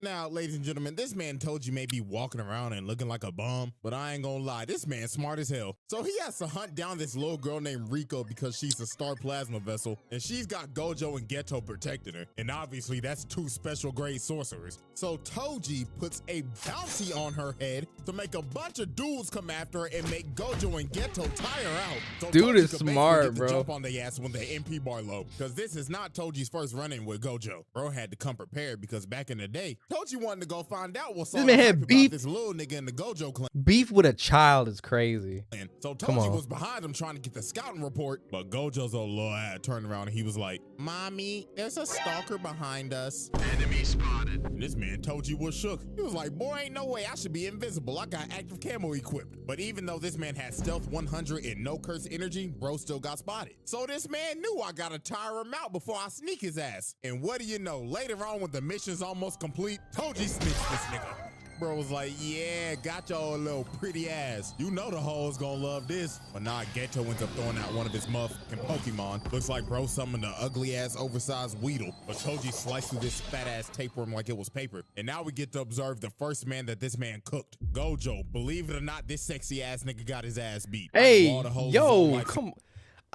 Now, ladies and gentlemen, this man Toji may be walking around and looking like a bum, but I ain't gonna lie, this man's smart as hell. So he has to hunt down this little girl named Riko because she's a star plasma vessel, and she's got Gojo and Geto protecting her. And obviously, that's two special grade sorcerers. So Toji puts a bounty on her head to make a bunch of dudes come after her and make Gojo and Geto tire her out. So Dude Toji is could basically smart, get to bro. jump on their ass when the MP bar low, because this is not Toji's first run-in with Gojo. Bro had to come prepared because back in the day, Toji wanted to go find out what's This man had beef. this little nigga in the Gojo clan. Beef with a child is crazy. So Come Toji on. was behind him trying to get the scouting report, but Gojo's old little ass turned around and he was like, "Mommy, there's a stalker behind us." Enemy spotted. And this man Toji was shook. He was like, "Boy, ain't no way I should be invisible. I got active camo equipped." But even though this man had stealth 100 and no curse energy, bro still got spotted. So this man knew I gotta tire him out before I sneak his ass. And what do you know? Later on when the mission's almost complete, Toji snitched this nigga. Bro was like, "Yeah, got your little pretty ass. You know the hoes gonna love this." But nah, Geto ends up throwing out one of his motherfucking Pokemon. Looks like bro summoned the ugly ass oversized Weedle. But Toji sliced through this fat ass tapeworm like it was paper. And now we get to observe the first man that this man cooked. Gojo. Believe it or not, this sexy ass nigga got his ass beat. Hey, All the hoes is yo, like, come.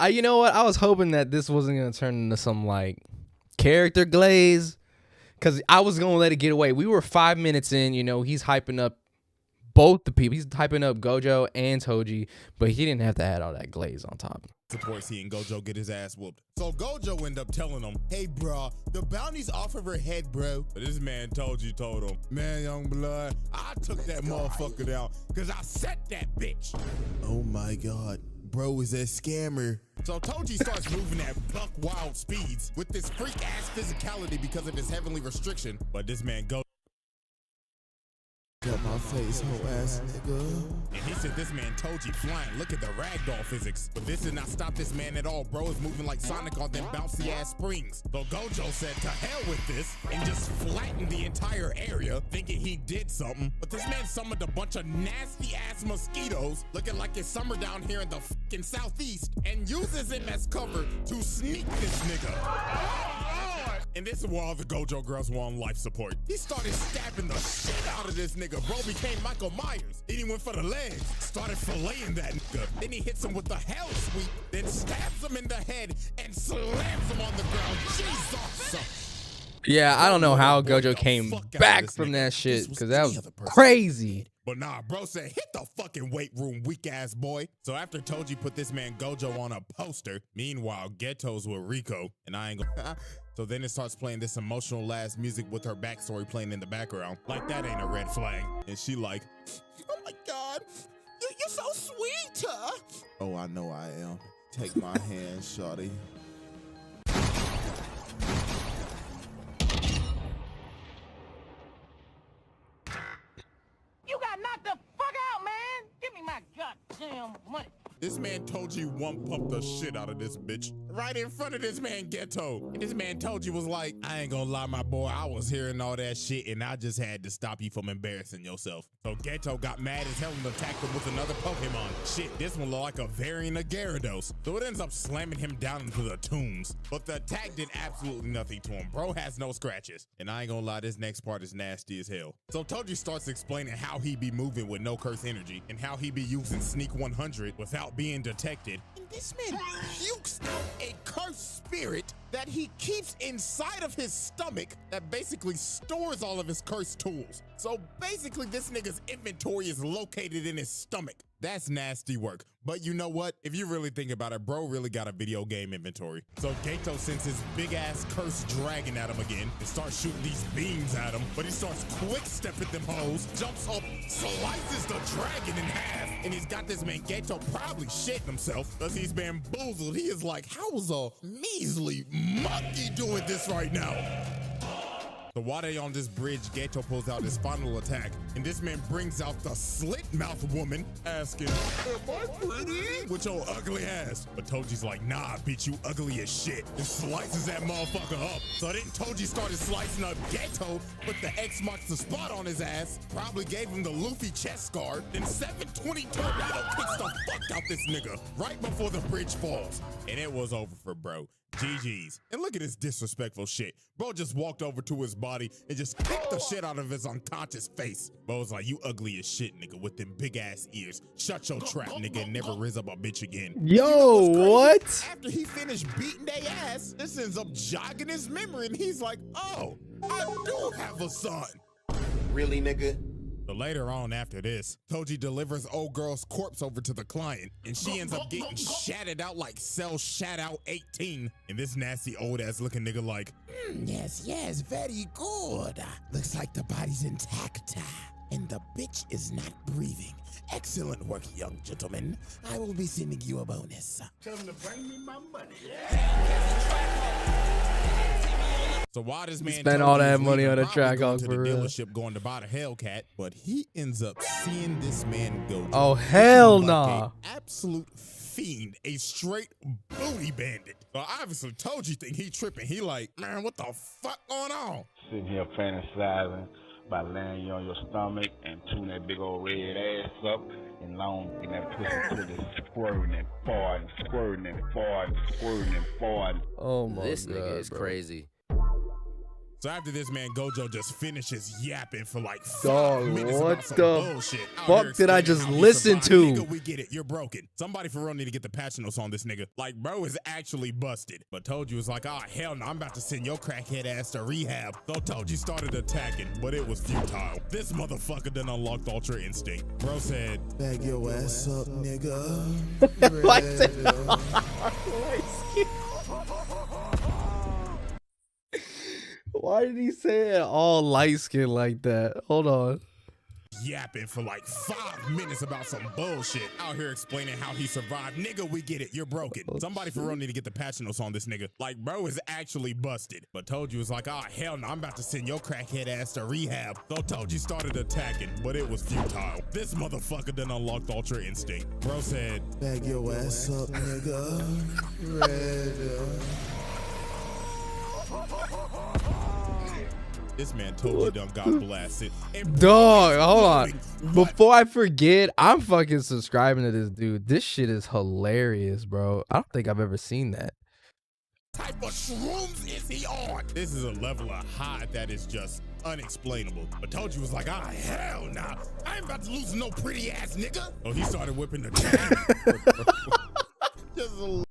You know what? I was hoping that this wasn't gonna turn into some like character glaze, because I was gonna let it get away. We were 5 minutes in, you know, he's hyping up both the people. He's typing up Gojo and Toji, but he didn't have to add all that glaze on top. Support seeing Gojo get his ass whooped. So Gojo ended up telling him, hey bro, the bounty's off of her head, bro. But this man Toji told him, man, young blood, I took that motherfucker down because I set that bitch. Oh my God. Bro is a scammer. So Toji starts moving at buck wild speeds with this freak ass physicality because of his heavenly restriction. But this man Gojo got my face, whole ass nigga. And he said this man Toji flying. Look at the ragdoll physics. But this did not stop this man at all. Bro is moving like Sonic on them bouncy ass springs. So Gojo said to hell with this and just flattened the entire area, thinking he did something. But this man summoned a bunch of nasty ass mosquitoes, looking like it's summer down here in the fucking southeast, and uses him as cover to sneak this nigga. And this is where all the Gojo girls were on life support. He started stabbing the shit out of this nigga. Bro became Michael Myers. Then he went for the legs. Started filleting that nigga. Then he hits him with the hell sweep. Then stabs him in the head and slams him on the ground. Jesus. Yeah, I don't know how Gojo came back from that shit, because that was crazy. But nah, bro said, hit the fucking weight room, weak ass boy. So after Toji put this man Gojo on a poster, meanwhile, Ghetto's with Rico, and I ain't gonna... So then it starts playing this emotional ass music with her backstory playing in the background. Like that ain't a red flag. And she like, oh my God, you're so sweet, huh? Oh, I know I am. Take my hand, shawty. You got knocked the fuck out, man. Give me my goddamn money. This man Toji one pumped the shit out of this bitch right in front of this man Ghetto. And this man Toji was like, I ain't gonna lie, my boy, I was hearing all that shit and I just had to stop you from embarrassing yourself. So Ghetto got mad as hell and attacked him with another Pokemon. Shit, this one looked like a variant of Gyarados. So it ends up slamming him down into the tombs. But the attack did absolutely nothing to him. Bro has no scratches. And I ain't gonna lie, this next part is nasty as hell. So Toji starts explaining how he be moving with no curse energy and how he be using Sneak 100 without being detected. And this man pukes out a cursed spirit that he keeps inside of his stomach that basically stores all of his cursed tools. So basically this nigga's inventory is located in his stomach. That's nasty work. But you know what? If you really think about it, bro really got a video game inventory. So Gato sends his big ass cursed dragon at him again and starts shooting these beams at him. But he starts quick stepping them hoes, jumps up, slices the dragon in half. And he's got this man Gato probably shitting himself because he's bamboozled. He is like, how is a measly monkey doing this right now? So while they on this bridge, Gato pulls out his final attack, and this man brings out the slit-mouth woman, asking, am I pretty? With your ugly ass. But Toji's like, nah, bitch, you ugly as shit. And slices that motherfucker up. So then Toji started slicing up Gato, but the X marks the spot on his ass, probably gave him the Luffy chest scar, then 720 tornado kicks the fuck out this nigga right before the bridge falls. And it was over for bro. GG's. And look at this disrespectful shit. Bro just walked over to his body and just kicked the shit out of his unconscious face. Bro was like, you ugly as shit, nigga, with them big ass ears. Shut your trap, nigga, and never raise up a bitch again. Yo, what? After he finished beating their ass, this ends up jogging his memory and he's like, oh, I do have a son. Really, nigga? So later on after this, Toji delivers old girl's corpse over to the client, and she ends up getting shattered out like Cell Shat Out 18. And this nasty old ass looking nigga like, yes, very good. Looks like the body's intact, and the bitch is not breathing. Excellent work, young gentleman. I will be sending you a bonus. Tell them to bring me my money. So why this man spent all that money on a track going off to for the real. dealership going to buy the Hellcat, but he ends up seeing this man go. Oh hell like nah! a absolute fiend, a straight booty bandit. So obviously Toji think he tripping. He like, man, what the fuck going on? Sitting here fantasizing by laying you on your stomach and tuning that big old red ass up and long and that pussy to the squirting and farting, squirting and farting, squirting and farting. Oh my god, this nigga is bro. crazy. So after this, man, Gojo just finishes yapping for like 5 Dog, minutes what about some the bullshit. Out fuck here did I explaining just how he listen survived. to? Nigga, we get it. You're broken. Somebody for real need to get the patch notes on this nigga. Like, bro is actually busted. But Toji was like, oh, hell no, I'm about to send your crackhead ass to rehab. So Toji started attacking, but it was futile. This motherfucker done unlocked Ultra Instinct. Bro said, bag your ass up, nigga. Like Why did he say it all light skin like that? Hold on. Yapping for like 5 minutes about some bullshit. Out here explaining how he survived. Nigga, we get it. You're broken. Somebody for real need to get the patch notes on this nigga. Like, bro is actually busted. But Toji was like, oh, hell no, I'm about to send your crackhead ass to rehab. So Toji started attacking, but it was futile. This motherfucker done unlocked Ultra Instinct. Bro said, bag your ass up, nigga. This man Toji done got blasted. Dog, hold on. Before I forget, I'm fucking subscribing to this dude. This shit is hilarious, bro. I don't think I've ever seen that. Type of shrooms is he on? This is a level of high that is just unexplainable. But Toji was like, ah, hell nah. I ain't about to lose no pretty ass nigga. Oh, he started whipping the chain. Just a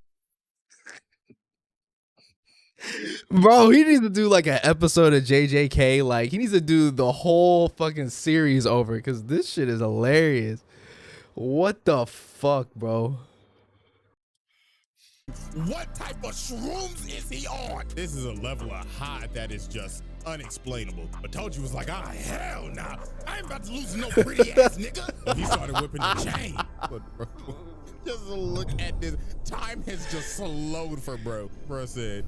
Bro, he needs to do like an episode of JJK. Like, he needs to do the whole fucking series over because this shit is hilarious. What the fuck, bro? What type of shrooms is he on? This is a level of high that is just unexplainable. But Toji was like, ah, hell nah. I ain't about to lose no pretty ass nigga. So he started whipping the chain. But bro, just look at this. Time has just slowed for bro. Bro said,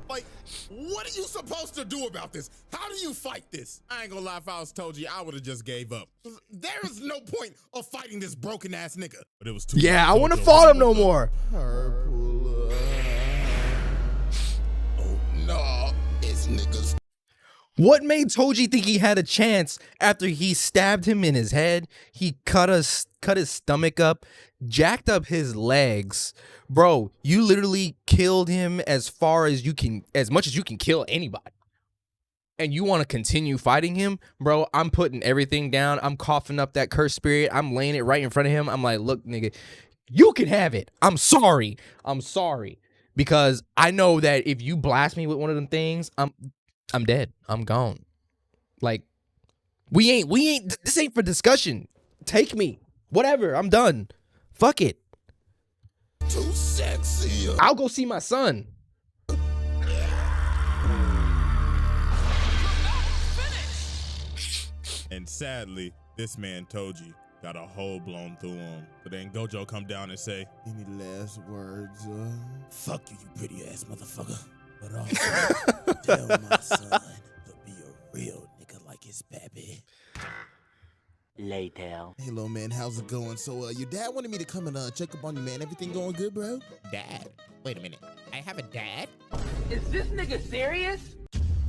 like, what are you supposed to do about this? How do you fight this? I ain't gonna lie, if I was Toji, I would have just gave up. There is no point of fighting this broken ass nigga. But it was too Yeah, I want to fight him no more. Oh no, this nigga's. What made Toji think he had a chance after he stabbed him in his head? He cut his stomach up, jacked up his legs. Bro, you literally killed him as much as you can kill anybody. And you want to continue fighting him? Bro, I'm putting everything down. I'm coughing up that cursed spirit. I'm laying it right in front of him. I'm like, look, nigga, you can have it. I'm sorry. I'm sorry. Because I know that if you blast me with one of them things, I'm dead. I'm gone. Like, this ain't for discussion. Take me. Whatever. I'm done. Fuck it. Too sexy. I'll go see my son. And sadly, this man Toji got a hole blown through him. But then Gojo come down and say, any last words? Fuck you, you pretty ass motherfucker. But also, tell my son to be a real nigga like his pappy. Later. Hey, little man, how's it going? So, your dad wanted me to come and check up on you, man. Everything going good, bro? Dad? Wait a minute. I have a dad? Is this nigga serious?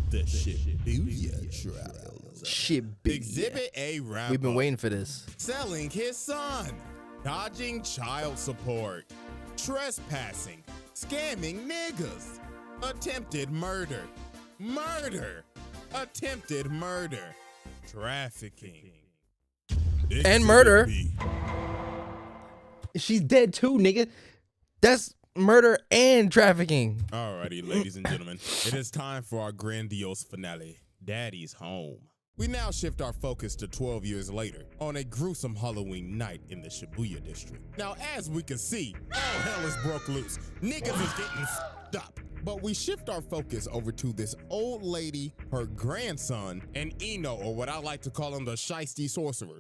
The Shibuya trials. Shibuya. Exhibit A wrap. We've been waiting for this. Selling his son. Dodging child support. Trespassing. Scamming niggas. Attempted murder. Murder. Attempted murder. Trafficking. And murder. She's dead too, nigga. That's murder and trafficking. Alrighty, ladies and gentlemen, it is time for our grandiose finale. Daddy's home. We now shift our focus to 12 years later on a gruesome Halloween night in the Shibuya district. Now, as we can see, all hell is broke loose. Niggas is getting f***ed up. But we shift our focus over to this old lady, her grandson, and Ino, or what I like to call him, the shiesty sorcerer.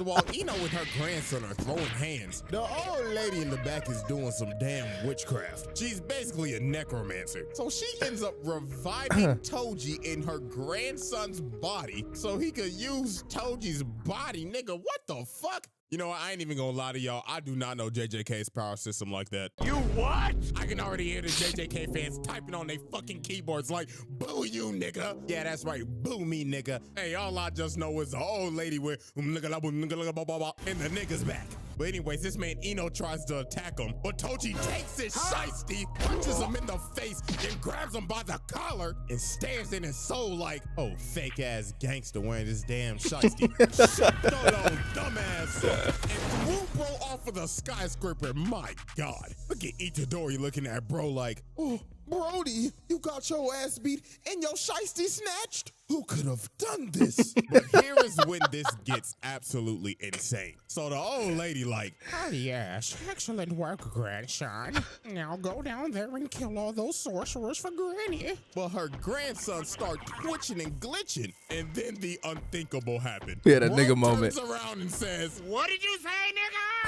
While Ino and her grandson are throwing hands, the old lady in the back is doing some damn witchcraft. She's basically a necromancer. So she ends up reviving Toji in her grandson's body so he could use Toji's body. Nigga, what the fuck? You know what? I ain't even gonna lie to y'all. I do not know JJK's power system like that. You what? I can already hear the JJK fans typing on their fucking keyboards like, boo you, nigga. Yeah, that's right. Boo me, nigga. Hey, all I just know is the old lady with and the nigga's back. But anyways, this man Ino tries to attack him, but Toji takes his shiesty, punches him in the face, then grabs him by the collar and stares in his soul like, oh, fake ass gangster wearing this damn shiesty. Shut that old dumbass up and threw bro off of the skyscraper. My God. Look at Itadori looking at bro like, oh, Brody, you got your ass beat and your shiesty snatched? Who could have done this? But here is when this gets absolutely insane. So the old lady like, oh yes, excellent work, grandson. Now go down there and kill all those sorcerers for Granny. But her grandson starts twitching and glitching, and then the unthinkable happened. Yeah, that nigga moment. Turns around and says, what did you say,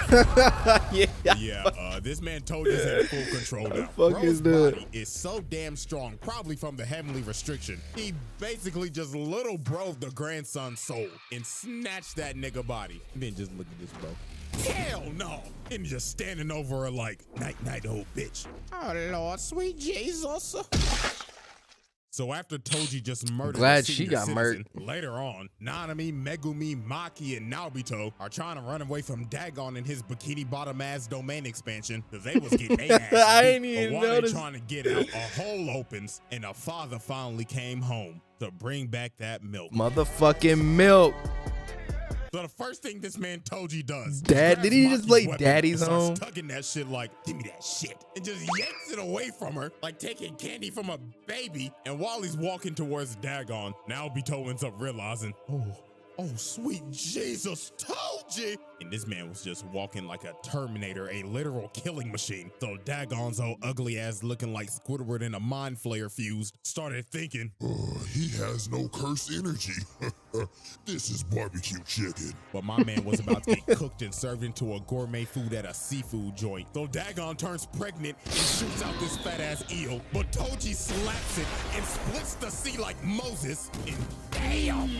nigga? Yeah, this man Toji's in full control now. Bro's body is so damn strong, probably from the heavenly restriction. He basically just little bro the grandson's soul and snatched that nigga body. And then just look at this, bro. Hell no! And just standing over her like, night, night, old bitch. Oh, Lord, sweet Jesus. So after Toji just murdered Glad she got murdered. Later on, Nanami, Megumi, Maki, and Naobito are trying to run away from Dagon in his bikini bottom ass domain expansion because they was getting their ass beat. I ain't even But while noticed. they're trying to get out, a hole opens and a father finally came home to bring back that milk. Motherfucking milk. So the first thing this man Toji does, Dad, did he just play Daddy's Home? Home? Tugging that shit like, give me that shit, and just yanks it away from her, like taking candy from a baby. And while he's walking towards Dagon, Naobito ends up realizing, oh, sweet Jesus, Toji! And this man was just walking like a Terminator, a literal killing machine. So Dagon's old ugly ass looking like Squidward in a mind flayer fused started thinking, he has no curse energy. This is barbecue chicken. But my man was about to get cooked and served into a gourmet food at a seafood joint. So Dagon turns pregnant and shoots out this fat ass eel, but Toji slaps it and splits the sea like Moses. And damn!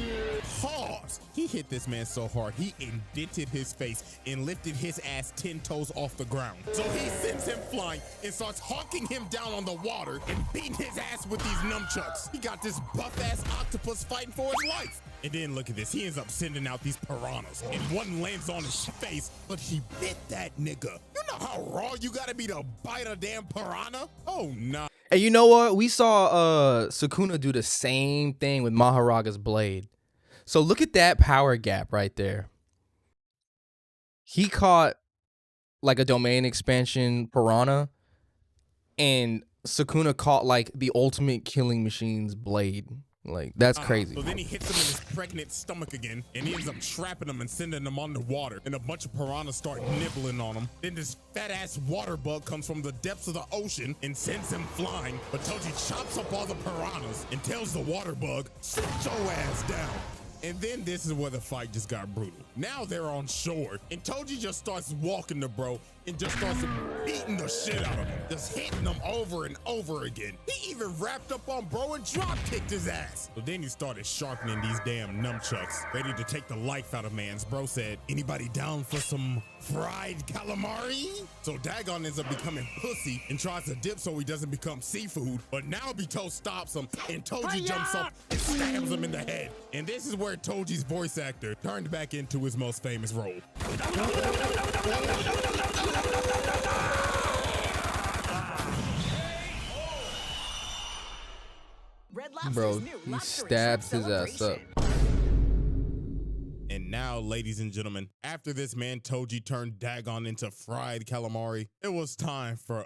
Pause. He hit this man so hard he indented his face and lifted his ass 10 toes off the ground. So he sends him flying and starts hawking him down on the water and beating his ass with these nunchucks. He got this buff ass octopus fighting for his life. And then look at this, he ends up sending out these piranhas and one lands on his face, but he bit that nigga. You know how raw you gotta be to bite a damn piranha? Oh nah. And you know what? We saw Sukuna do the same thing with Maharaga's blade. So look at that power gap right there. He caught like a domain expansion piranha, and Sukuna caught like the ultimate killing machine's blade. Like, that's crazy. So then he hits him in his pregnant stomach again, and he ends up trapping him and sending him underwater, and a bunch of piranhas start nibbling on him. Then this fat ass water bug comes from the depths of the ocean and sends him flying, but Toji chops up all the piranhas and tells the water bug, sit your ass down. And then this is where the fight just got brutal. Now they're on shore, and Toji just starts walking to bro and just starts beating the shit out of him, just hitting him over and over again. He even wrapped up on bro and drop kicked his ass. So then he started sharpening these damn nunchucks, ready to take the life out of man's. Bro said, anybody down for some fried calamari? So Dagon ends up becoming pussy and tries to dip so he doesn't become seafood. But now Naobito stops him, and Toji jumps up and stabs him in the head. And this is where Toji's voice actor turned back into his most famous role. Bro, he stabs his ass up. And now, ladies and gentlemen, after this man Toji turned Dagon into fried calamari, it was time for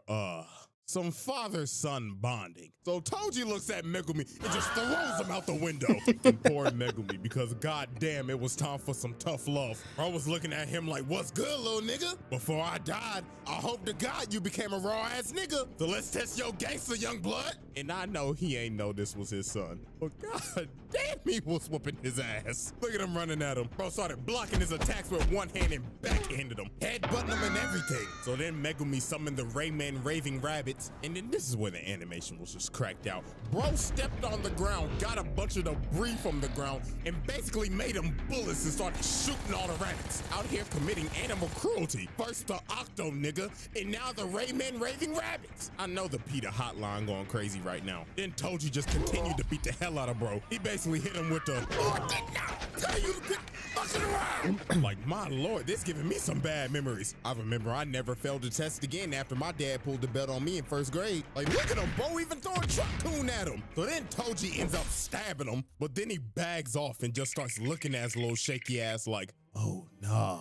some father-son bonding. So Toji looks at Megumi and just throws him out the window. And poor Megumi, because goddamn, it was time for some tough love. I was looking at him like, what's good, little nigga? Before I died, I hope to God you became a raw-ass nigga. So let's test your gangster, young blood. And I know he ain't know this was his son. But god damn, he was whooping his ass. Look at him running at him. Bro started blocking his attacks with one hand and backhanded him, headbutting him and everything. So then Megumi summoned the Rayman Raving Rabbits, and then this is where the animation was just cracked out. Bro stepped on the ground, got a bunch of debris from the ground, and basically made them bullets and started shooting all the rabbits. Out here committing animal cruelty. First the Octo nigga, and now the Rayman Raving Rabbits. I know the PETA hotline going crazy right now. Then Toji just continued to beat the hell out of bro. He basically hit him with the, oh, I did not tell you to pick fucking around. Like, my lord, this giving me some bad memories. I remember I never failed a test again after my dad pulled the belt on me in first grade. Like, look at him, bro, even throwing truck tune at him. So then Toji ends up stabbing him, but then he bags off and just starts looking at his little shaky ass like, oh, nah,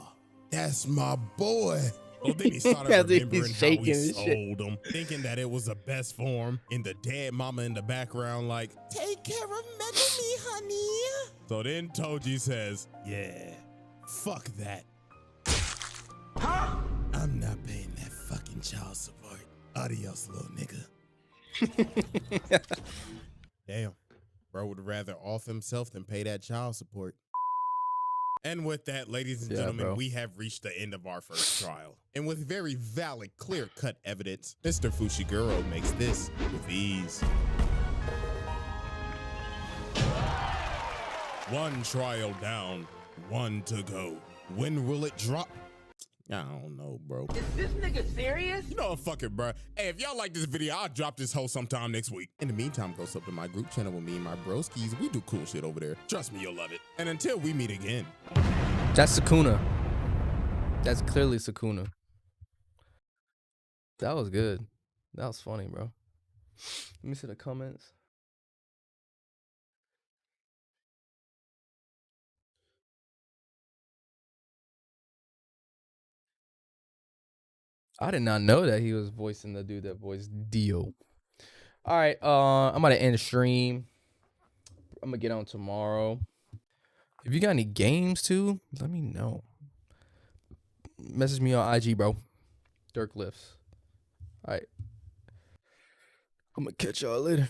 that's my boy. Well, then he started remembering how he sold him, thinking that it was the best form, and the dead mama in the background like, take care of me, honey. So then Toji says, yeah, fuck that. Huh? I'm not paying that fucking child support. Adios, little nigga. Damn, bro would rather off himself than pay that child support. And with that, ladies and gentlemen, we have reached the end of our first trial. And with very valid, clear-cut evidence, Mr. Fushiguro makes this with ease. One trial down, one to go. When will it drop? I don't know, bro. Is this nigga serious? You know what, fuck it, bro. Hey, if y'all like this video, I'll drop this whole sometime next week. In the meantime, go sub to my group channel with me and my broskies. We do cool shit over there. Trust me, you'll love it. And until we meet again. That's Sukuna. That's clearly Sukuna. That was good. That was funny, bro. Let me see the comments. I did not know that he was voicing the dude that voiced Dio. All right, I'm about to end the stream. I'm gonna get on tomorrow. If you got any games too, let me know. Message me on IG, bro. Dirk Lifts. All right. I'm gonna catch y'all later.